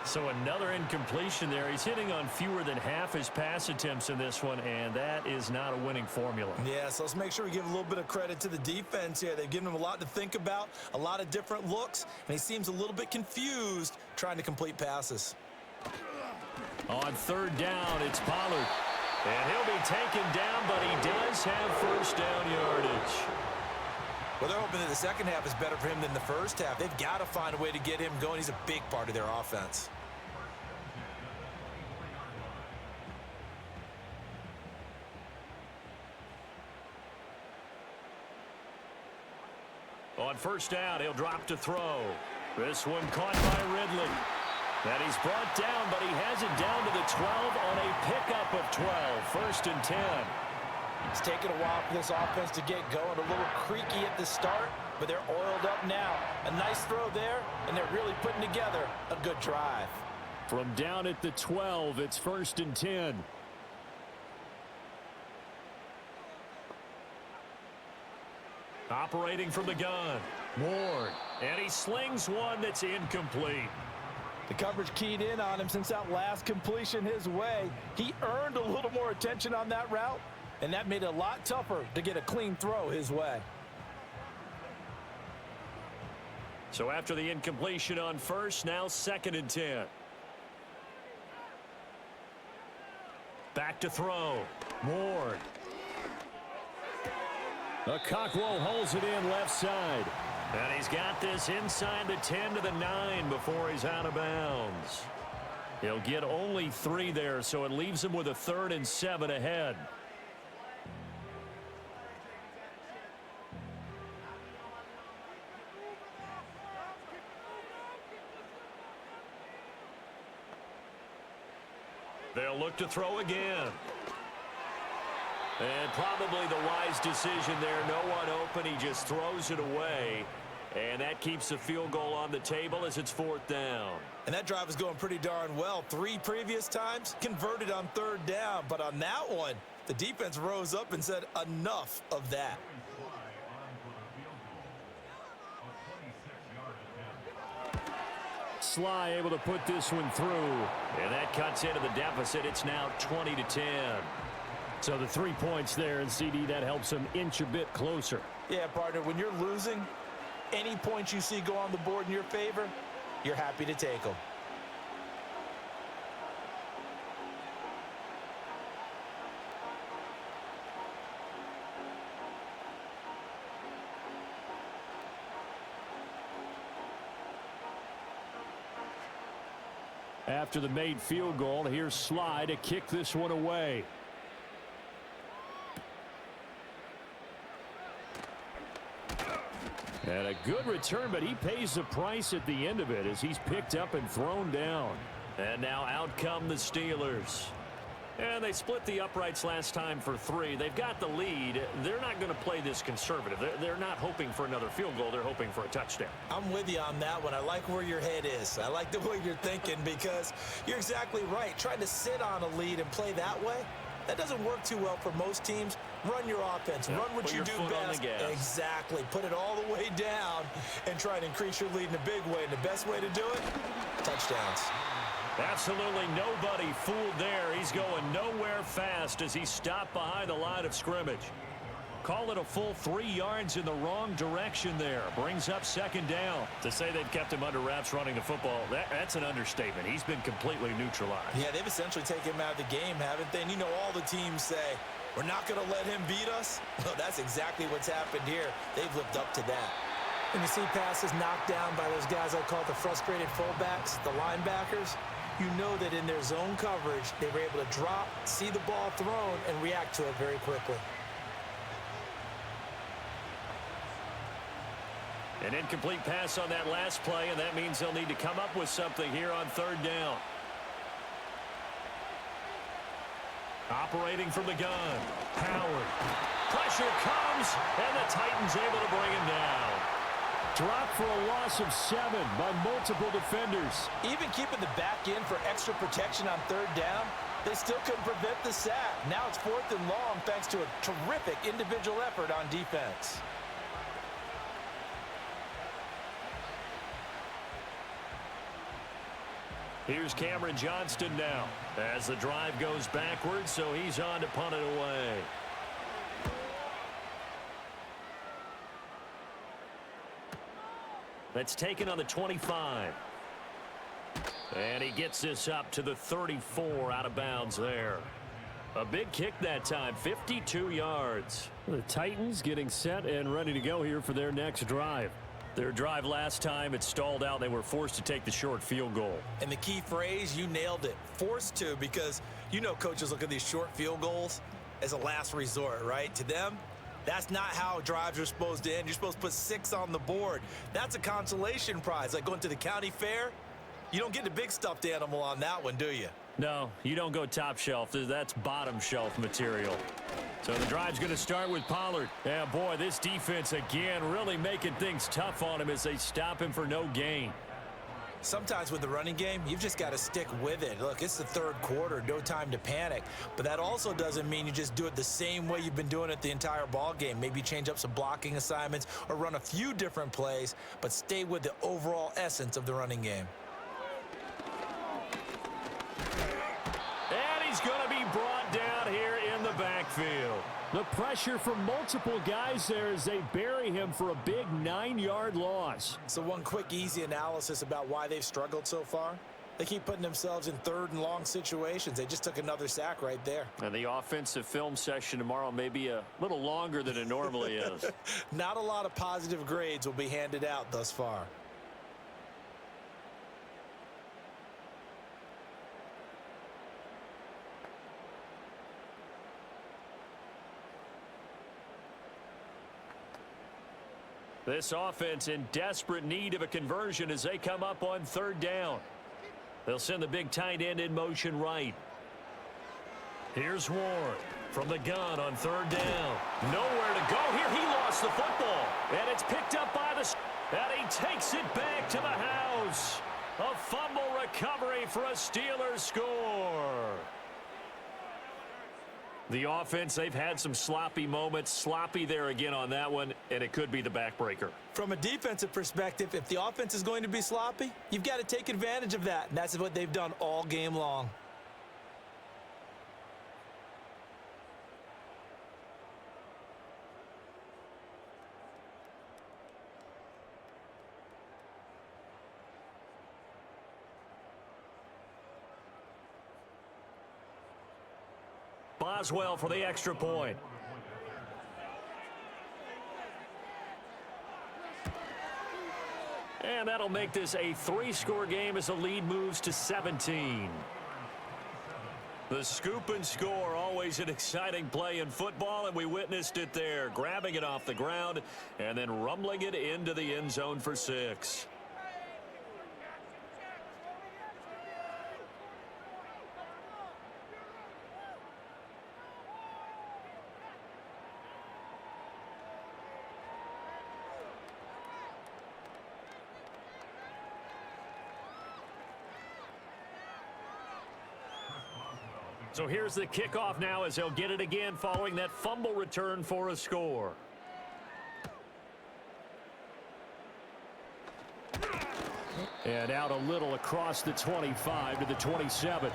A: So another incompletion there. He's hitting on fewer than half his pass attempts in this one, and that is not a winning formula.
C: Yeah, so let's make sure we give a little bit of credit to the defense here. They've given him a lot to think about, a lot of different looks, and he seems a little bit confused trying to complete passes.
A: On third down, it's Pollard. And he'll be taken down, but he does have first down yardage.
C: Well, they're hoping that the second half is better for him than the first half. They've got to find a way to get him going. He's a big part of their offense.
A: On first down, he'll drop to throw. This one caught by Ridley. And he's brought down, but he has it down to the 12 on a pickup of 12. First and 10.
B: It's taken a while for this offense to get going. A little creaky at the start, but they're oiled up now. A nice throw there, and they're really putting together a good drive.
E: From down at the 12, it's first and 10.
A: Operating from the gun. Ward. And he slings one that's incomplete.
B: The coverage keyed in on him since that last completion his way. He earned a little more attention on that route, and that made it a lot tougher to get a clean throw his way.
A: So after the incompletion on first, now second and 10. Back to throw. Ward.
E: Cockwell holds it in left side.
A: And he's got this inside the 10 to the 9 before he's out of bounds. He'll get only 3 there, so it leaves him with a 3rd and 7 ahead. They'll look to throw again. And probably the wise decision there. No one open. He just throws it away. And that keeps the field goal on the table as it's 4th down.
C: And that drive is going pretty darn well. 3 previous times converted on 3rd down. But on that one, the defense rose up and said enough of that.
E: Sly able to put this one through.
A: And that cuts into the deficit. It's now 20-10.
E: So the 3 points there, and CD, that helps him inch a bit closer.
B: Yeah, partner, when you're losing, any points you see go on the board in your favor, you're happy to take them.
E: After the made field goal, here's Sly to kick this one away. And a good return, but he pays the price at the end of it as he's picked up and thrown down.
A: And now out come the Steelers.
E: And they split the uprights last time for 3. They've got the lead. They're not going to play this conservative. They're not hoping for another field goal. They're hoping for a touchdown.
C: I'm with you on that one. I like where your head is. I like the way you're thinking because you're exactly right. Trying to sit on a lead and play that way, that doesn't work too well for most teams. Run your offense. Run what you do best. Exactly. Put it all the way down and try and increase your lead in a big way. And the best way to do it, touchdowns.
E: Absolutely nobody fooled there. He's going nowhere fast as he stopped behind the line of scrimmage. Call it a full 3 yards in the wrong direction there. Brings up 2nd down. To say they've kept him under wraps running the football, that's an understatement. He's been completely neutralized.
C: Yeah, they've essentially taken him out of the game, haven't they? And you know all the teams say, we're not going to let him beat us. Well, that's exactly what's happened here. They've lived up to that.
G: And you see passes knocked down by those guys I call the frustrated fullbacks, the linebackers. You know that in their zone coverage, they were able to drop, see the ball thrown, and react to it very quickly.
E: An incomplete pass on that last play, and that means they'll need to come up with something here on 3rd down. Operating from the gun. Howard. Pressure comes, and the Titans able to bring him down. Dropped for a loss of 7 by multiple defenders.
B: Even keeping the back in for extra protection on 3rd down, they still couldn't prevent the sack. Now it's 4th and long thanks to a terrific individual effort on defense.
E: Here's Cameron Johnston now as the drive goes backwards, so he's on to punt it away. That's taken on the 25. And he gets this up to the 34 out of bounds there. A big kick that time, 52 yards. The Titans getting set and ready to go here for their next drive. Their drive last time, it stalled out. They were forced to take the short field goal.
C: And the key phrase, you nailed it. Forced to, because you know coaches look at these short field goals as a last resort, right? To them, that's not how drives are supposed to end. You're supposed to put 6 on the board. That's a consolation prize. Like going to the county fair, you don't get the big stuffed animal on that one, do you?
E: No, you don't go top shelf. That's bottom shelf material. So the drive's going to start with Pollard. Yeah, boy, this defense again really making things tough on him as they stop him for no gain.
C: Sometimes with the running game, you've just got to stick with it. Look, it's the 3rd quarter, no time to panic. But that also doesn't mean you just do it the same way you've been doing it the entire ball game. Maybe change up some blocking assignments or run a few different plays, but stay with the overall essence of the running game.
E: And he's going to be brought down here in the backfield. The pressure from multiple guys there as they bury him for a big 9-yard loss.
C: So one quick, easy analysis about why they've struggled so far. They keep putting themselves in 3rd and long situations. They just took another sack right there.
E: And the offensive film session tomorrow may be a little longer than it normally is.
C: Not a lot of positive grades will be handed out thus far.
E: This offense in desperate need of a conversion as they come up on 3rd down. They'll send the big tight end in motion right. Here's Ward from the gun on 3rd down. Nowhere to go here. He lost the football. And it's picked up by the... And he takes it back to the house. A fumble recovery for a Steelers score. The offense, they've had some sloppy moments. Sloppy there again on that one, and it could be the backbreaker.
C: From a defensive perspective, if the offense is going to be sloppy, you've got to take advantage of that, and that's what they've done all game long.
E: Boswell for the extra point. And that'll make this a 3-score game as the lead moves to 17. The scoop and score, always an exciting play in football, and we witnessed it there. Grabbing it off the ground and then rumbling it into the end zone for 6. So here's the kickoff now as he'll get it again following that fumble return for a score. And out a little across the 25 to the 27.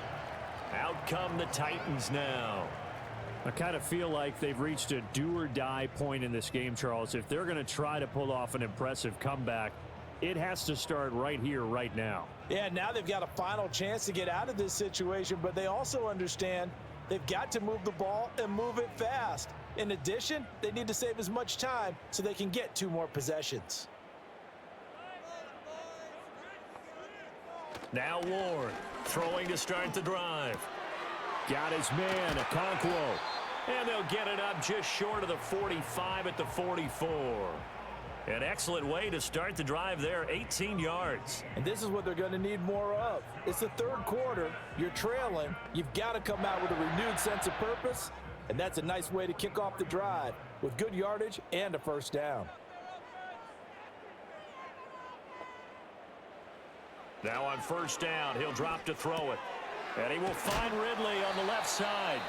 E: Out come the Titans now. I kind of feel like they've reached a do-or-die point in this game, Charles. If they're going to try to pull off an impressive comeback, it has to start right here, right now.
B: Yeah, now they've got a final chance to get out of this situation, but they also understand they've got to move the ball and move it fast. In addition, they need to save as much time so they can get 2 more possessions.
E: Now Ward throwing to start the drive. Got his man, Okonkwo. And they'll get it up just short of the 45 at the 44. An excellent way to start the drive there, 18 yards.
B: And this is what they're going to need more of. It's the third quarter. You're trailing. You've got to come out with a renewed sense of purpose. And that's a nice way to kick off the drive with good yardage and a first down.
E: Now on first down, he'll drop to throw it. And he will find Ridley on the left side.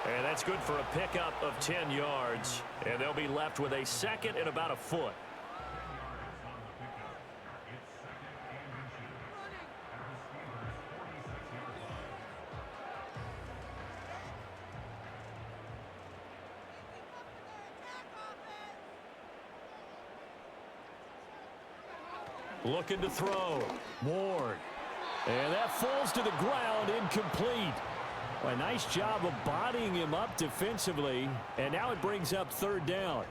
E: And that's good for a pickup of 10 yards. And they'll be left with a second and about a foot. Looking to throw. Ward. And that falls to the ground, incomplete. A nice job of bodying him up defensively. And now it brings up third down.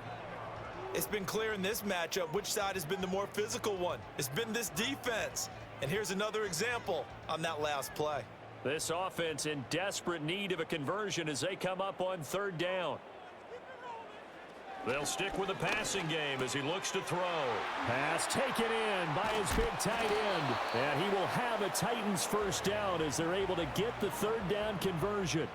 C: It's been clear in this matchup which side has been the more physical one. It's been this defense. And here's another example on that last play.
E: This offense in desperate need of a conversion as they come up on third down. They'll stick with the passing game as he looks to throw. Pass taken in by his big tight end. And he will have a Titans first down as they're able to get the third down conversion.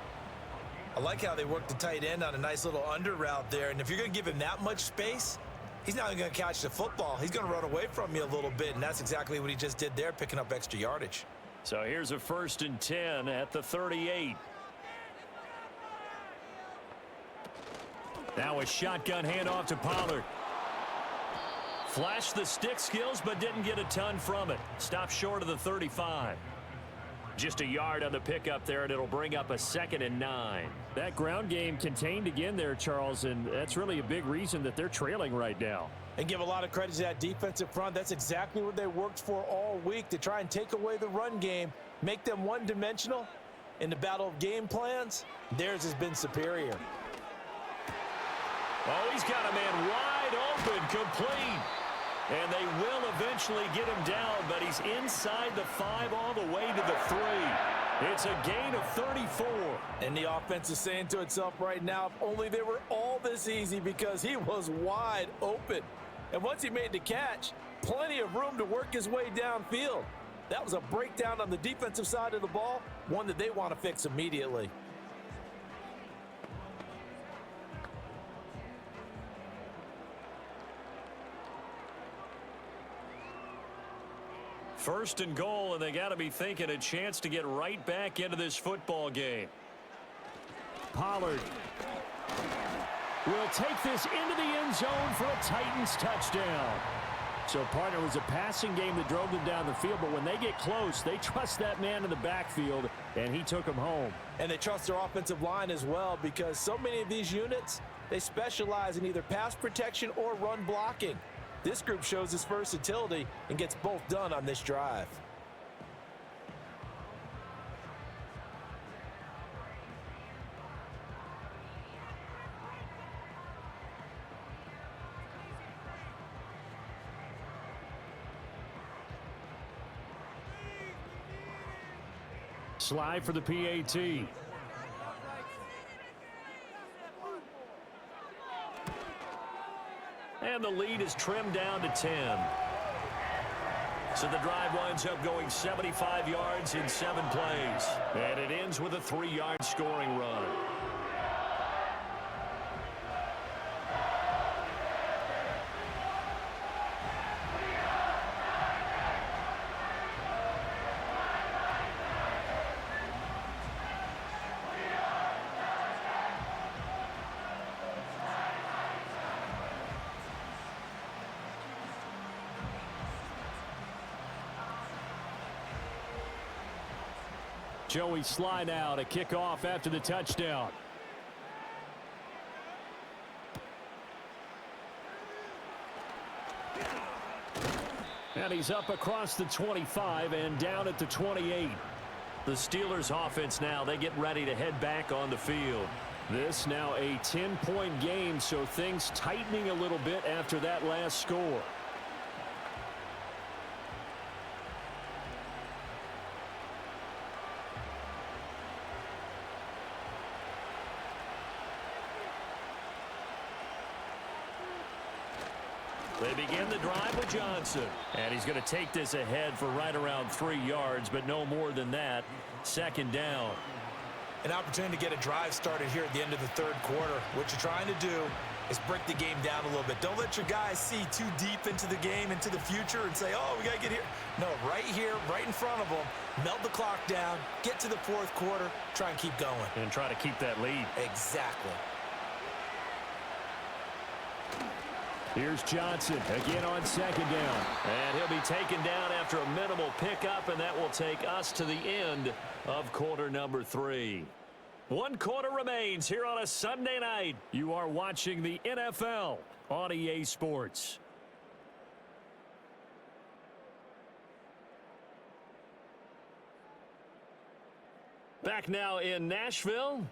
C: I like how they work the tight end on a nice little under route there. And if you're going to give him that much space, he's not going to catch the football. He's going to run away from you a little bit. And that's exactly what he just did there, picking up extra yardage.
E: So here's a 1st and 10 at the 38. Now a shotgun handoff to Pollard. Flashed the stick skills, but didn't get a ton from it. Stopped short of the 35. Just a yard on the pickup there, and it'll bring up a 2nd and 9. That ground game contained again there, Charles, and that's really a big reason that they're trailing right now.
B: And give a lot of credit to that defensive front. That's exactly what they worked for all week, to try and take away the run game, make them one-dimensional. In the battle of game plans, theirs has been superior.
E: Oh, he's got a man wide open, complete. And they will eventually get him down, but he's inside the 5 all the way to the 3. It's a gain of 34.
B: And the offense is saying to itself right now, if only they were all this easy, because he was wide open. And once he made the catch, plenty of room to work his way downfield. That was a breakdown on the defensive side of the ball, one that they want to fix immediately.
E: First and goal, and they got to be thinking a chance to get right back into this football game. Pollard will take this into the end zone for a Titans touchdown. So, partner, it was a passing game that drove them down the field, but when they get close, they trust that man in the backfield, and he took them home.
B: And they trust their offensive line as well, because so many of these units, they specialize in either pass protection or run blocking. This group shows its versatility and gets both done on this drive.
E: Slide for the PAT. And the lead is trimmed down to 10. So the drive winds up going 75 yards in 7 plays. And it ends with a 3-yard scoring run. Joey Sly now to kick off after the touchdown. And he's up across the 25 and down at the 28.
A: The Steelers offense now, they get ready to head back on the field.
E: This now a 10-point game, so things tightening a little bit after that last score.
A: They begin the drive with Johnson. And he's going to take this ahead for right around 3 yards, but no more than that. Second down.
C: An opportunity to get a drive started here at the end of the third quarter. What you're trying to do is break the game down a little bit. Don't let your guys see too deep into the game, into the future, and say, oh, we got to get here. No, right here, right in front of them, melt the clock down, get to the fourth quarter, try and keep going.
A: And try to keep that lead.
C: Exactly.
E: Here's Johnson again on second down.
A: And he'll be taken down after a minimal pickup, and that will take us to the end of quarter number 3. 1 quarter remains here on a Sunday night.
E: You are watching the NFL on EA Sports.
A: Back now in Nashville.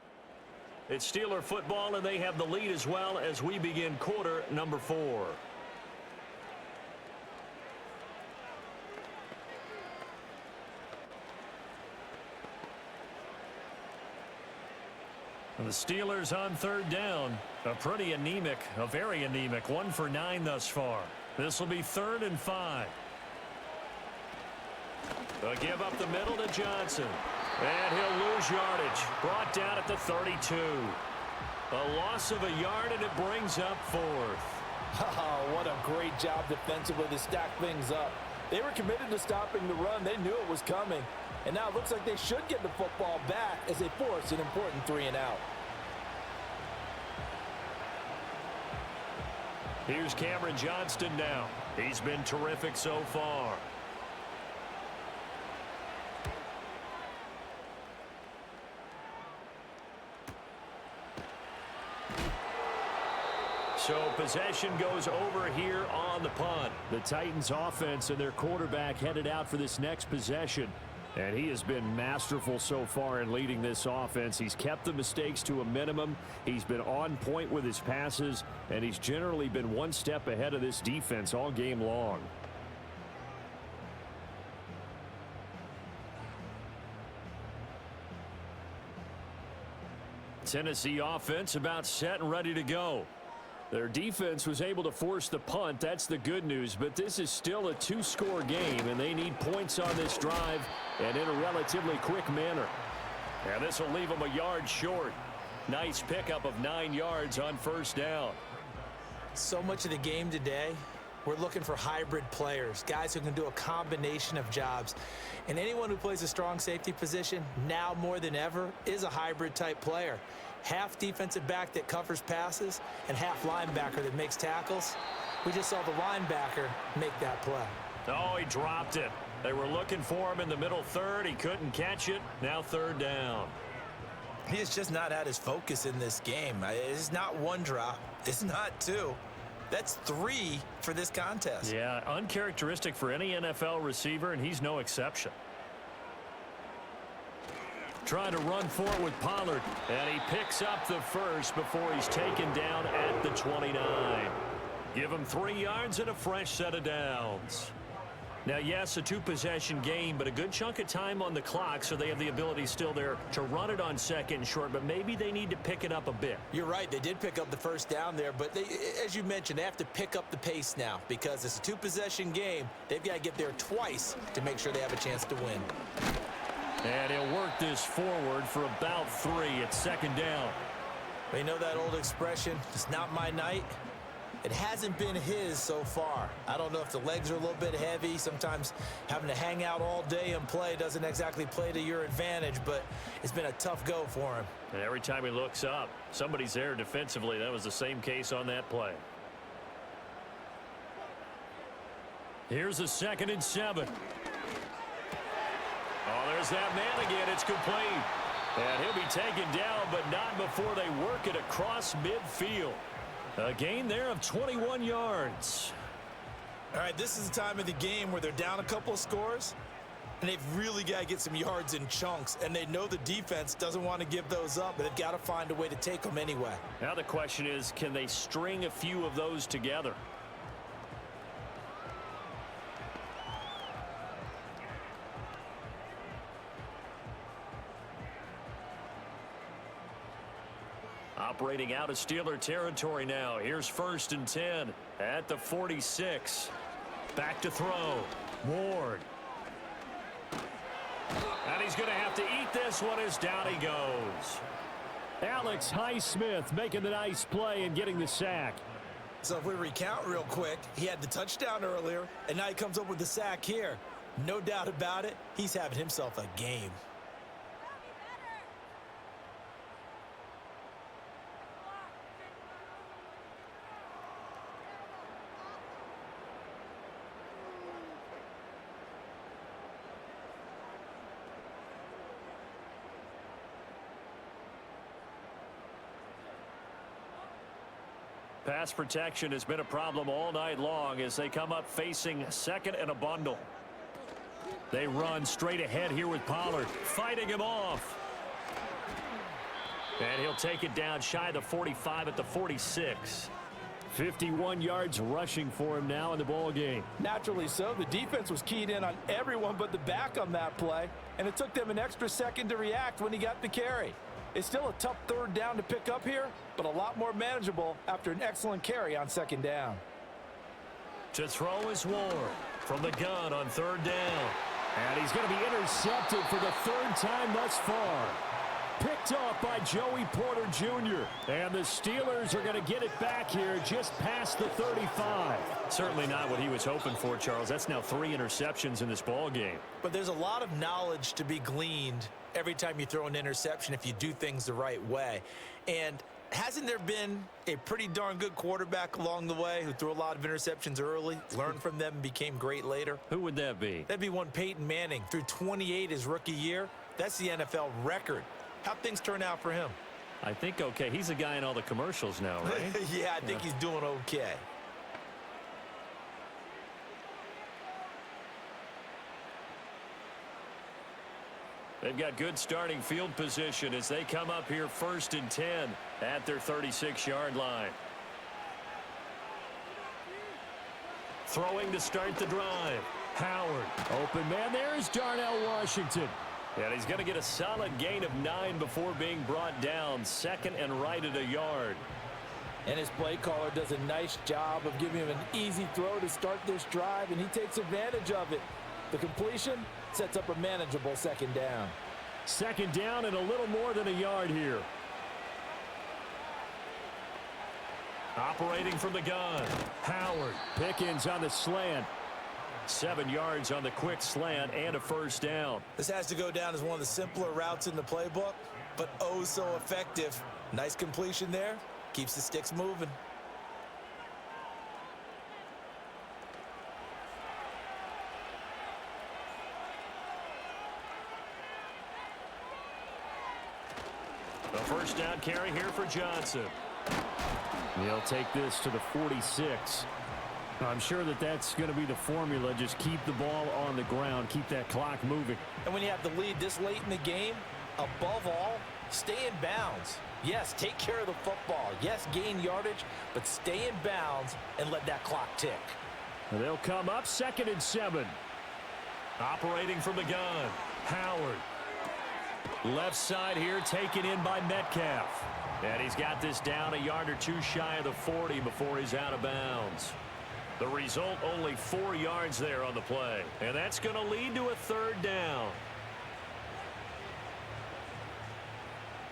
A: It's Steeler football, and they have the lead as well as we begin quarter number 4. The Steelers on third down. A pretty anemic, a very anemic 1 for 9 thus far. This will be 3rd and 5. They'll give up the middle to Johnson. And he'll lose yardage. Brought down at the 32. A loss of a yard, and it brings up 4th.
B: Oh, what a great job defensively to stack things up. They were committed to stopping the run. They knew it was coming. And now it looks like they should get the football back as they force an important 3 and out.
A: Here's Cameron Johnston now. He's been terrific so far. So possession goes over here on the punt.
E: The Titans offense and their quarterback headed out for this next possession. And he has been masterful so far in leading this offense. He's kept the mistakes to a minimum. He's been on point with his passes. And he's generally been one step ahead of this defense all game long.
A: Tennessee offense about set and ready to go.
E: Their defense was able to force the punt. That's the good news. But this is still a 2-score game, and they need points on this drive and in a relatively quick manner.
A: And this will leave them a yard short. Nice pickup of 9 yards on first down.
G: So much of the game today, we're looking for hybrid players, guys who can do a combination of jobs. And anyone who plays a strong safety position, now more than ever, is a hybrid type player. Half defensive back that covers passes and half linebacker that makes tackles. We just saw the linebacker make that play.
A: Oh, he dropped it. They were looking for him in the middle third. He couldn't catch it. Now third down.
C: He has just not had his focus in this game. It's not 1 drop. It's not 2. That's 3 for this contest.
A: Yeah, uncharacteristic for any NFL receiver, and he's no exception. Trying to run for it with Pollard, and he picks up the first before he's taken down at the 29. Give him 3 yards and a fresh set of downs. Now, yes, a 2-possession game, but a good chunk of time on the clock, so they have the ability still there to run it on second and short, but maybe they need to pick it up a bit.
G: You're right. They did pick up the first down there, but they, as you mentioned, they have to pick up the pace now because it's a 2-possession game. They've got to get there twice to make sure they have a chance to win.
A: And he'll work this forward for about 3 at second down.
G: You know that old expression, it's not my night? It hasn't been his so far. I don't know if the legs are a little bit heavy. Sometimes having to hang out all day and play doesn't exactly play to your advantage, but it's been a tough go for him.
A: And every time he looks up, somebody's there defensively. That was the same case on that play. Here's a 2nd and 7. Oh, There's that man again. It's complete. And he'll be taken down, but not before they work it across midfield. A gain there of 21 yards.
C: All right, this is the time of the game where they're down a couple of scores, and they've really got to get some yards in chunks, and they know the defense doesn't want to give those up, but they've got to find a way to take them anyway.
A: Now the question is, can they string a few of those together? Operating out of Steeler territory now. Here's 1st and 10 at the 46. Back to throw. Ward. And he's going to have to eat this one as down he goes.
E: Alex Highsmith making the nice play and getting the sack.
C: So if we recount real quick, he had the touchdown earlier, and now he comes up with the sack here. No doubt about it, he's having himself a game.
A: Pass protection has been a problem all night long as they come up facing 2nd and a bundle. They run straight ahead here with Pollard, fighting him off. And he'll take it down shy of the 45 at the 46.
E: 51 yards rushing for him now in the ball game.
B: Naturally so. The defense was keyed in on everyone but the back on that play, and it took them an extra second to react when he got the carry. It's still a tough 3rd down to pick up here, but a lot more manageable after an excellent carry on 2nd down.
A: To throw is Ward from the gun on 3rd down.
E: And he's going to be intercepted for the 3rd time thus far. Picked off by Joey Porter Jr. And the Steelers are going to get it back here just past the 35.
A: Certainly not what he was hoping for, Charles. That's now 3 interceptions in this ball game.
G: But there's a lot of knowledge to be gleaned every time you throw an interception if you do things the right way. And hasn't there been a pretty darn good quarterback along the way who threw a lot of interceptions early, learned from them, and became great later?
A: Who would that be?
G: That'd be one Peyton Manning. Threw 28 his rookie year. That's the NFL record. How'd things turn out for him?
A: I think okay. He's a guy in all the commercials now, right?
G: Yeah, I think he's doing okay.
A: They've got good starting field position as they come up here 1st and 10 at their 36-yard line. Throwing to start the drive. Howard.
E: Open man, there's Darnell Washington.
A: And he's going to get a solid gain of 9 before being brought down. 2nd and right at a yard.
B: And his play caller does a nice job of giving him an easy throw to start this drive, and he takes advantage of it. The completion sets up a manageable 2nd down.
E: 2nd down and a little more than a yard here.
A: Operating from the gun. Howard.
E: Pickens on the slant.
A: 7 yards on the quick slant and a 1st down.
C: This has to go down as one of the simpler routes in the playbook, but oh so effective. Nice completion there. Keeps the sticks moving.
A: A 1st down carry here for Johnson.
E: He'll take this to the 46. I'm sure that that's going to be the formula. Just keep the ball on the ground. Keep that clock moving.
B: And when you have the lead this late in the game, above all, stay in bounds. Yes, take care of the football. Yes, gain yardage, but stay in bounds and let that clock tick.
E: And they'll come up 2nd and 7.
A: Operating from the gun. Howard. Left side here taken in by Metcalf. And he's got this down a yard or two shy of the 40 before he's out of bounds. The result, only 4 yards there on the play. And that's going to lead to a 3rd down.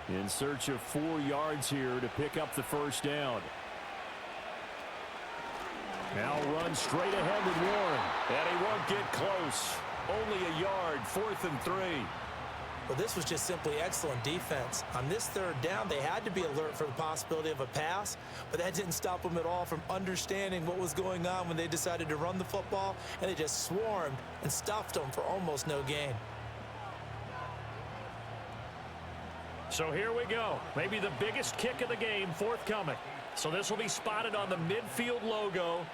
E: In search of 4 yards here to pick up the 1st down. Now run straight ahead with Warren.
A: And he won't get close. Only a yard, 4th and 3.
G: Well, this was just simply excellent defense. On this 3rd down, they had to be alert for the possibility of a pass, but that didn't stop them at all from understanding what was going on when they decided to run the football, and they just swarmed and stuffed them for almost no gain.
E: So here we go. Maybe the biggest kick of the game forthcoming. So this will be spotted on the midfield logo.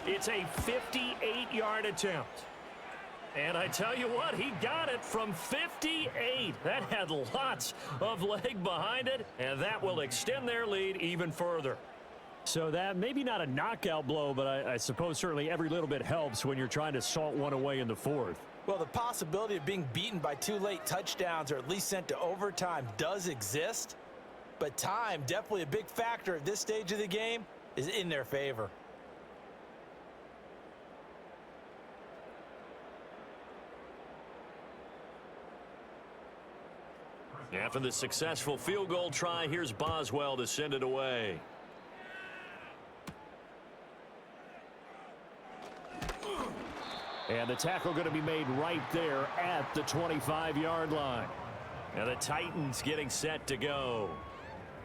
E: It's a 58-yard attempt. And I tell you what, he got it from 58. That had lots of leg behind it, and that will extend their lead even further.
H: So that maybe not a knockout blow, but I suppose certainly every little bit helps when you're trying to salt one away in the fourth.
G: Well, the possibility of being beaten by 2 late touchdowns or at least sent to overtime does exist. But time, definitely a big factor at this stage of the game, is in their favor.
A: After the successful field goal try, here's Boswell to send it away.
E: And the tackle going to be made right there at the 25-yard line.
A: And the Titans getting set to go.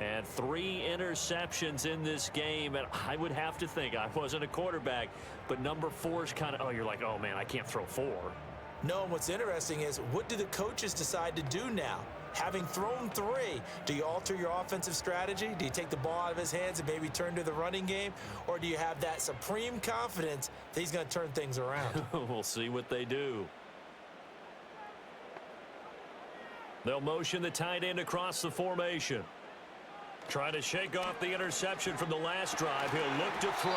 A: And 3 interceptions in this game. And I would have to think, I wasn't a quarterback, but number 4 is kind of, you're like, oh, man, I can't throw 4.
G: No, and what's interesting is, what do the coaches decide to do now? Having thrown 3, do you alter your offensive strategy? Do you take the ball out of his hands and maybe turn to the running game? Or do you have that supreme confidence that he's going to turn things around?
A: We'll see what they do. They'll motion the tight end across the formation. Trying to shake off the interception from the last drive. He'll look to throw.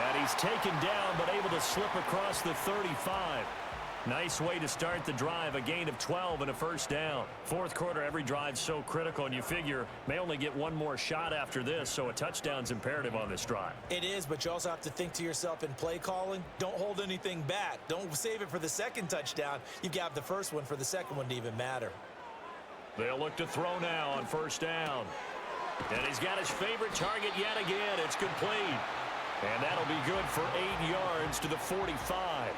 A: And he's taken down, but able to slip across the 35. Nice way to start the drive, a gain of 12 and a first down. Fourth quarter, every drive's so critical, and you figure may only get one more shot after this, so a touchdown's imperative on this drive.
G: It is, but you also have to think to yourself in play calling, don't hold anything back. Don't save it for the second touchdown. You've got the first one for the second one to even matter.
A: They'll look to throw now on first down. And he's got his favorite target yet again. It's complete. And that'll be good for 8 yards to the 45.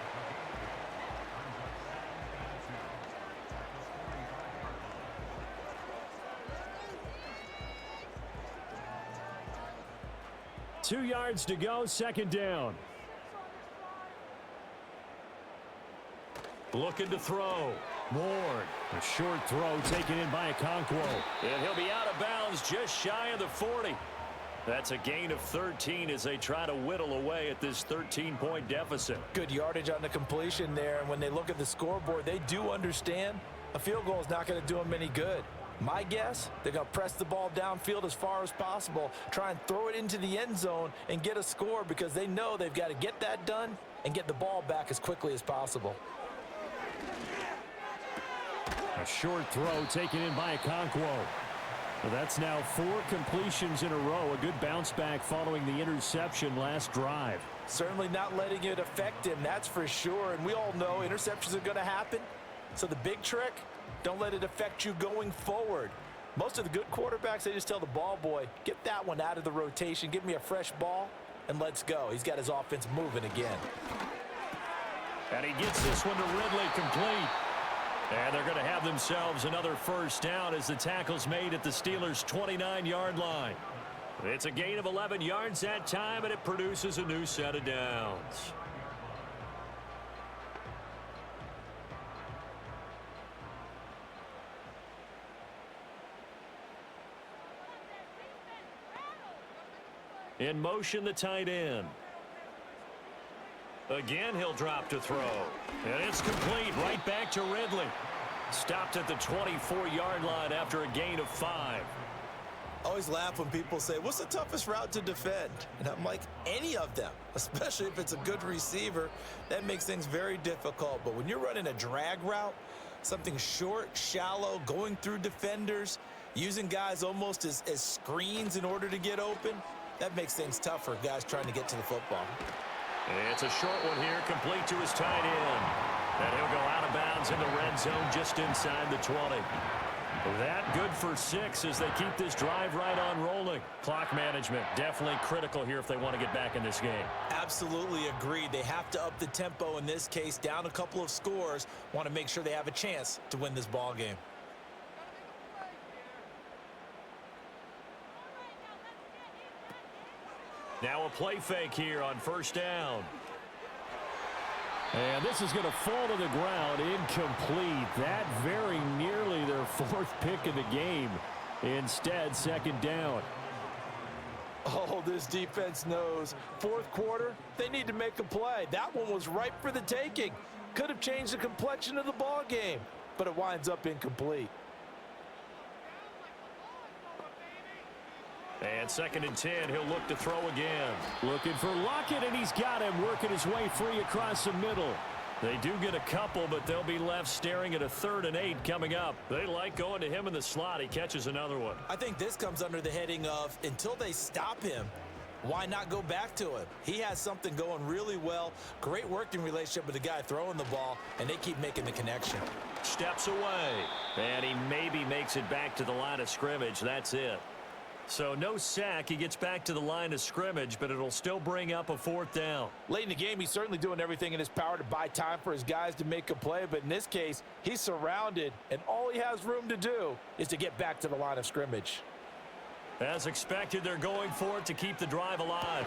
E: Two yards to go, second down.
A: Looking to throw.
E: Ward, a short throw taken in by Okonkwo.
A: And he'll be out of bounds just shy of the 40. That's a gain of 13 as they try to whittle away at this 13-point deficit.
G: Good yardage on the completion there, and when they look at the scoreboard, they do understand a field goal is not going to do them any good. My guess, they're going to press the ball downfield as far as possible, try and throw it into the end zone and get a score because they know they've got to get that done and get the ball back as quickly as possible.
E: A short throw taken in by Okonkwo. Well, that's now 4 completions in a row. A good bounce back following the interception last drive.
G: Certainly not letting it affect him, that's for sure. And we all know interceptions are going to happen. So the big trick, don't let it affect you going forward. Most of the good quarterbacks, they just tell the ball boy, get that one out of the rotation, give me a fresh ball, and let's go. He's got his offense moving again.
A: And he gets this one to Ridley complete. And they're going to have themselves another first down as the tackle's made at the Steelers' 29-yard line. It's a gain of 11 yards that time, and it produces a new set of downs. In motion, the tight end. Again, he'll drop to throw. And it's complete right back to Ridley. Stopped at the 24-yard line after a gain of 5.
G: I always laugh when people say, what's the toughest route to defend? And I'm like, any of them, especially if it's a good receiver. That makes things very difficult. But when you're running a drag route, something short, shallow, going through defenders, using guys almost as screens in order to get open, that makes things tough for guys trying to get to the football.
A: It's a short one here, complete to his tight end. And he'll go out of bounds in the red zone just inside the 20. That good for 6 as they keep this drive right on rolling. Clock management definitely critical here if they want to get back in this game.
G: Absolutely agreed. They have to up the tempo in this case, down a couple of scores, want to make sure they have a chance to win this ball game.
A: Now a play fake here on first down.
E: And this is going to fall to the ground, incomplete. That very nearly their fourth pick of the game. Instead, second down.
B: Oh, this defense knows. Fourth quarter, they need to make a play. That one was ripe for the taking. Could have changed the complexion of the ball game, but it winds up incomplete.
A: And second and 10, he'll look to throw again.
E: Looking for Lockett, and he's got him working his way free across the middle. They do get a couple, but they'll be left staring at a 3rd and 8 coming up. They like going to him in the slot. He catches another one.
G: I think this comes under the heading of until they stop him, why not go back to him? He has something going really well. Great working relationship with the guy throwing the ball, and they keep making the connection.
A: Steps away, and he maybe makes it back to the line of scrimmage. That's it. So no sack. He gets back to the line of scrimmage, but it'll still bring up a 4th down.
B: Late in the game, he's certainly doing everything in his power to buy time for his guys to make a play, but in this case, he's surrounded, and all he has room to do is to get back to the line of scrimmage.
A: As expected, they're going for it to keep the drive alive.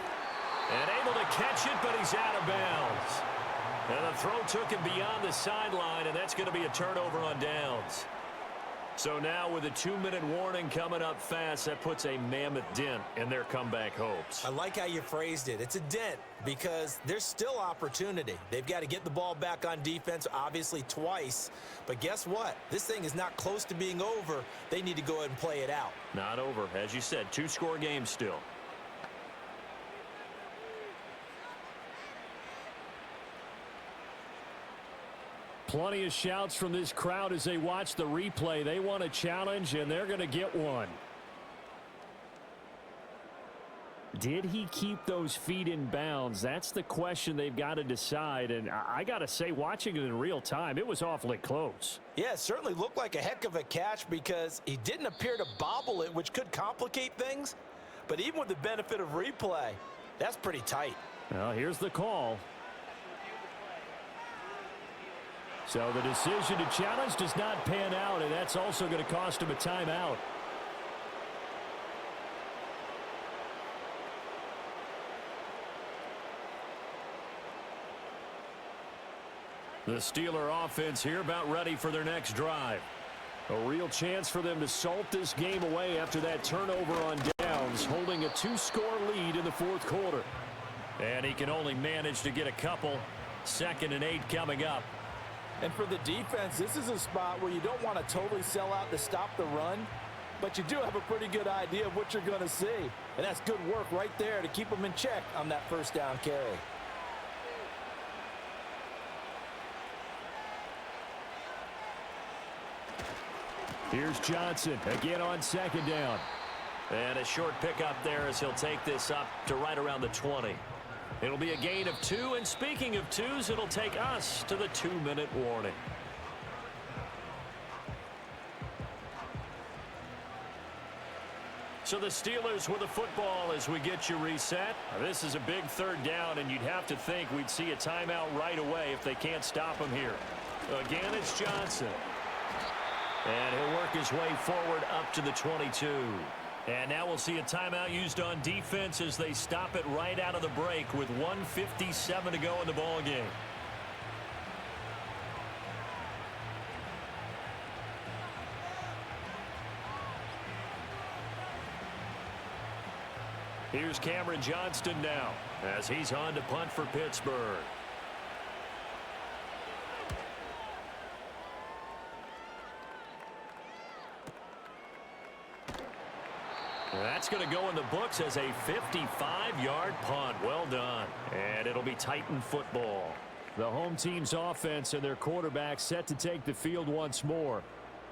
A: And able to catch it, but he's out of bounds. And the throw took him beyond the sideline, and that's going to be a turnover on downs. So now with a 2-minute warning coming up fast, that puts a mammoth dent in their comeback hopes.
G: I like how you phrased it. It's a dent because there's still opportunity. They've got to get the ball back on defense, obviously twice. But guess what? This thing is not close to being over. They need to go ahead and play it out.
A: Not over. As you said, 2-score game still.
E: Plenty of shouts from this crowd as they watch the replay. They want a challenge, and they're going to get one. Did he keep those feet in bounds? That's the question they've got to decide. And I got to say, watching it in real time, it was awfully close.
G: Yeah, it certainly looked like a heck of a catch because he didn't appear to bobble it, which could complicate things. But even with the benefit of replay, that's pretty tight.
E: Well, here's the call. So the decision to challenge does not pan out, and that's also going to cost him a timeout. The Steeler offense here about ready for their next drive. A real chance for them to salt this game away after that turnover on downs, holding a 2-score lead in the fourth quarter.
A: And he can only manage to get a couple. 2nd and 8 coming up.
B: And for the defense, this is a spot where you don't want to totally sell out to stop the run, but you do have a pretty good idea of what you're going to see. And that's good work right there to keep them in check on that 1st down carry.
E: Here's Johnson again on 2nd down.
A: And a short pickup there as he'll take this up to right around the 20. It'll be a gain of 2, and speaking of 2s, it'll take us to the 2-minute warning. So the Steelers with the football as we get you reset. This is a big 3rd down, and you'd have to think we'd see a timeout right away if they can't stop him here. Again, it's Johnson. And he'll work his way forward up to the 22. And now we'll see a timeout used on defense as they stop it right out of the break with 1:57 to go in the ball game. Here's Cameron Johnston now as he's on to punt for Pittsburgh. That's going to go in the books as a 55-yard punt. Well done. And it'll be Titan football.
E: The home team's offense and their quarterback set to take the field once more.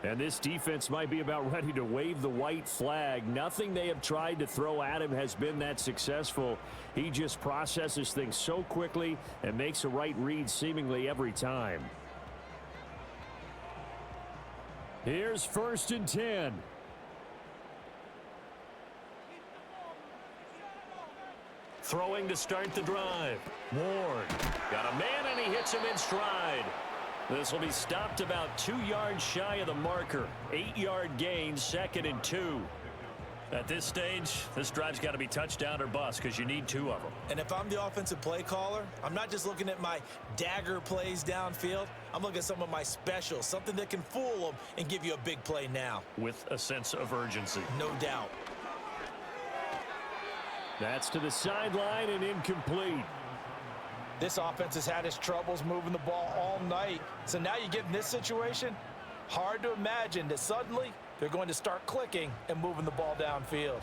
E: And this defense might be about ready to wave the white flag. Nothing they have tried to throw at him has been that successful. He just processes things so quickly and makes a right read seemingly every time. Here's 1st and 10.
A: Throwing to start the drive. Ward got a man, and he hits him in stride. This will be stopped about 2 yards shy of the marker. 8-yard gain, 2nd and 2.
E: At this stage, this drive's got to be touchdown or bust because you need 2 of them.
C: And if I'm the offensive play caller, I'm not just looking at my dagger plays downfield. I'm looking at some of my specials, something that can fool them and give you a big play now.
E: With a sense of urgency.
C: No doubt.
E: That's to the sideline and incomplete.
B: This offense has had its troubles moving the ball all night. So now you get in this situation, hard to imagine that suddenly they're going to start clicking and moving the ball downfield.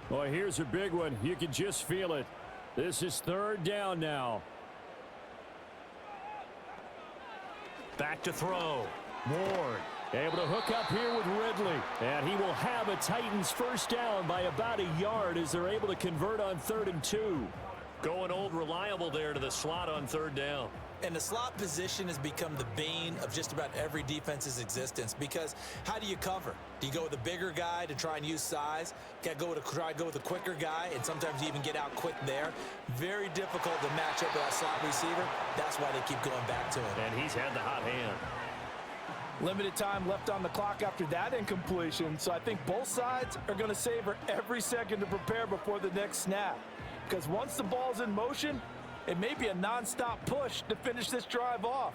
E: Well, here's a big one. You can just feel it. This is 3rd down now. Back to throw. Ward able to hook up here with Ridley. And he will have a Titans first down by about a yard as they're able to convert on 3rd and 2. Going old reliable there to the slot on 3rd down.
C: And the slot position has become the bane of just about every defense's existence because how do you cover? Do you go with a bigger guy to try and use size? Got to try to go with a quicker guy, and sometimes you even get out quick there. Very difficult to match up with that slot receiver. That's why they keep going back to it.
E: And he's had the hot hand.
B: Limited time left on the clock after that incompletion, so I think both sides are going to savor every second to prepare before the next snap. Because once the ball's in motion, it may be a non-stop push to finish this drive off.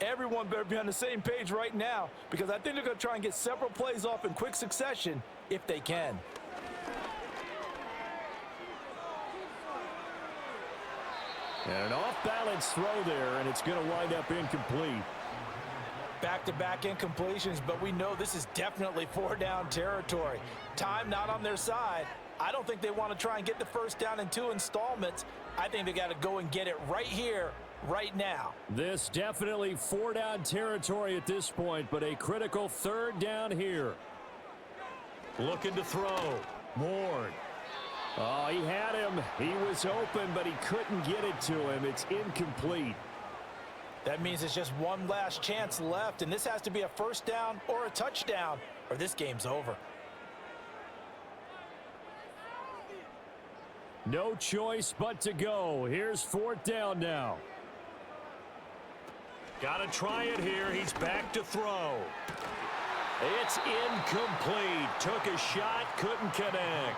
B: Everyone better be on the same page right now because I think they're going to try and get several plays off in quick succession if they can.
E: And an off-balance throw there, and it's going to wind up incomplete.
B: Back-to-back incompletions, but we know this is definitely 4-down territory. Time not on their side. I don't think they want to try and get the first down in 2 installments. I think they got to go and get it right here, right now.
E: This definitely 4-down territory at this point, but a critical 3rd down here. Looking to throw. Ward. Oh, he had him. He was open, but he couldn't get it to him. It's incomplete.
B: That means it's just one last chance left, and this has to be a first down or a touchdown, or this game's over.
E: No choice but to go. Here's 4th down now. Got to try it here. He's back to throw. It's incomplete. Took a shot, couldn't connect.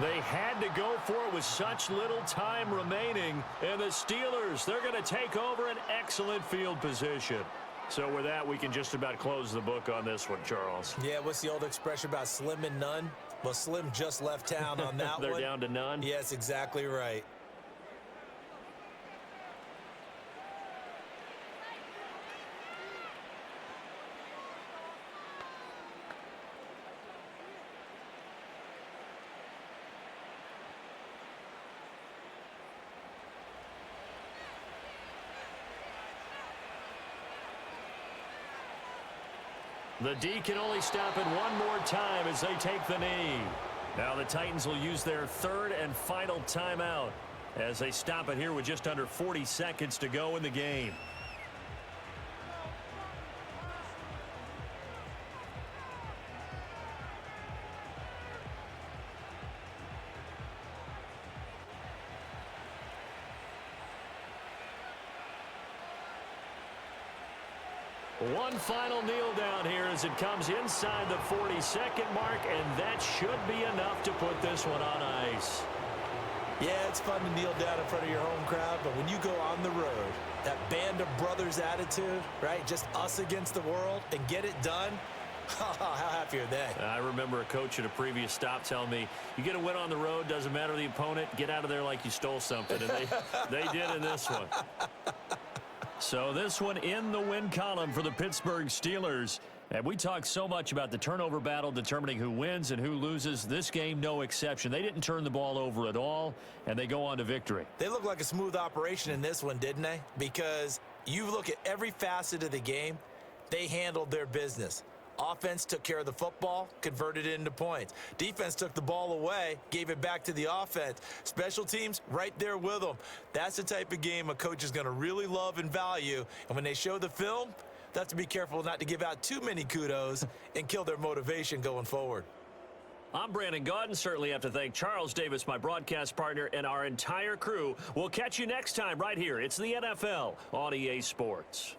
E: They had to go for it with such little time remaining. And the Steelers, they're going to take over an excellent field position. So with that, we can just about close the book on this one, Charles.
C: Yeah, what's the old expression about slim and none? Well, Slim just left town on that
E: They're
C: one.
E: They're down to none?
C: Yes, exactly right.
E: The D can only stop it one more time as they take the knee. Now the Titans will use their 3rd and final timeout as they stop it here with just under 40 seconds to go in the game. One final kneel down here as it comes inside the 40-second mark, and that should be enough to put this one on ice.
C: Yeah, it's fun to kneel down in front of your home crowd, but when you go on the road, that band of brothers attitude, right, just us against the world, and get it done, how happy are they?
E: I remember a coach at a previous stop telling me, you get a win on the road, doesn't matter the opponent, get out of there like you stole something, and they did in this one. So this one in the win column for the Pittsburgh Steelers. And we talked so much about the turnover battle determining who wins and who loses. This game, no exception. They didn't turn the ball over at all, and they go on to victory.
C: They look like a smooth operation in this one, didn't they? Because you look at every facet of the game, they handled their business. Offense took care of the football, converted it into points. Defense took the ball away, gave it back to the offense. Special teams, right there with them. That's the type of game a coach is going to really love and value. And when they show the film, they have to be careful not to give out too many kudos and kill their motivation going forward.
E: I'm Brandon Gaudin. Certainly have to thank Charles Davis, my broadcast partner, and our entire crew. We'll catch you next time right here. It's the NFL on EA Sports.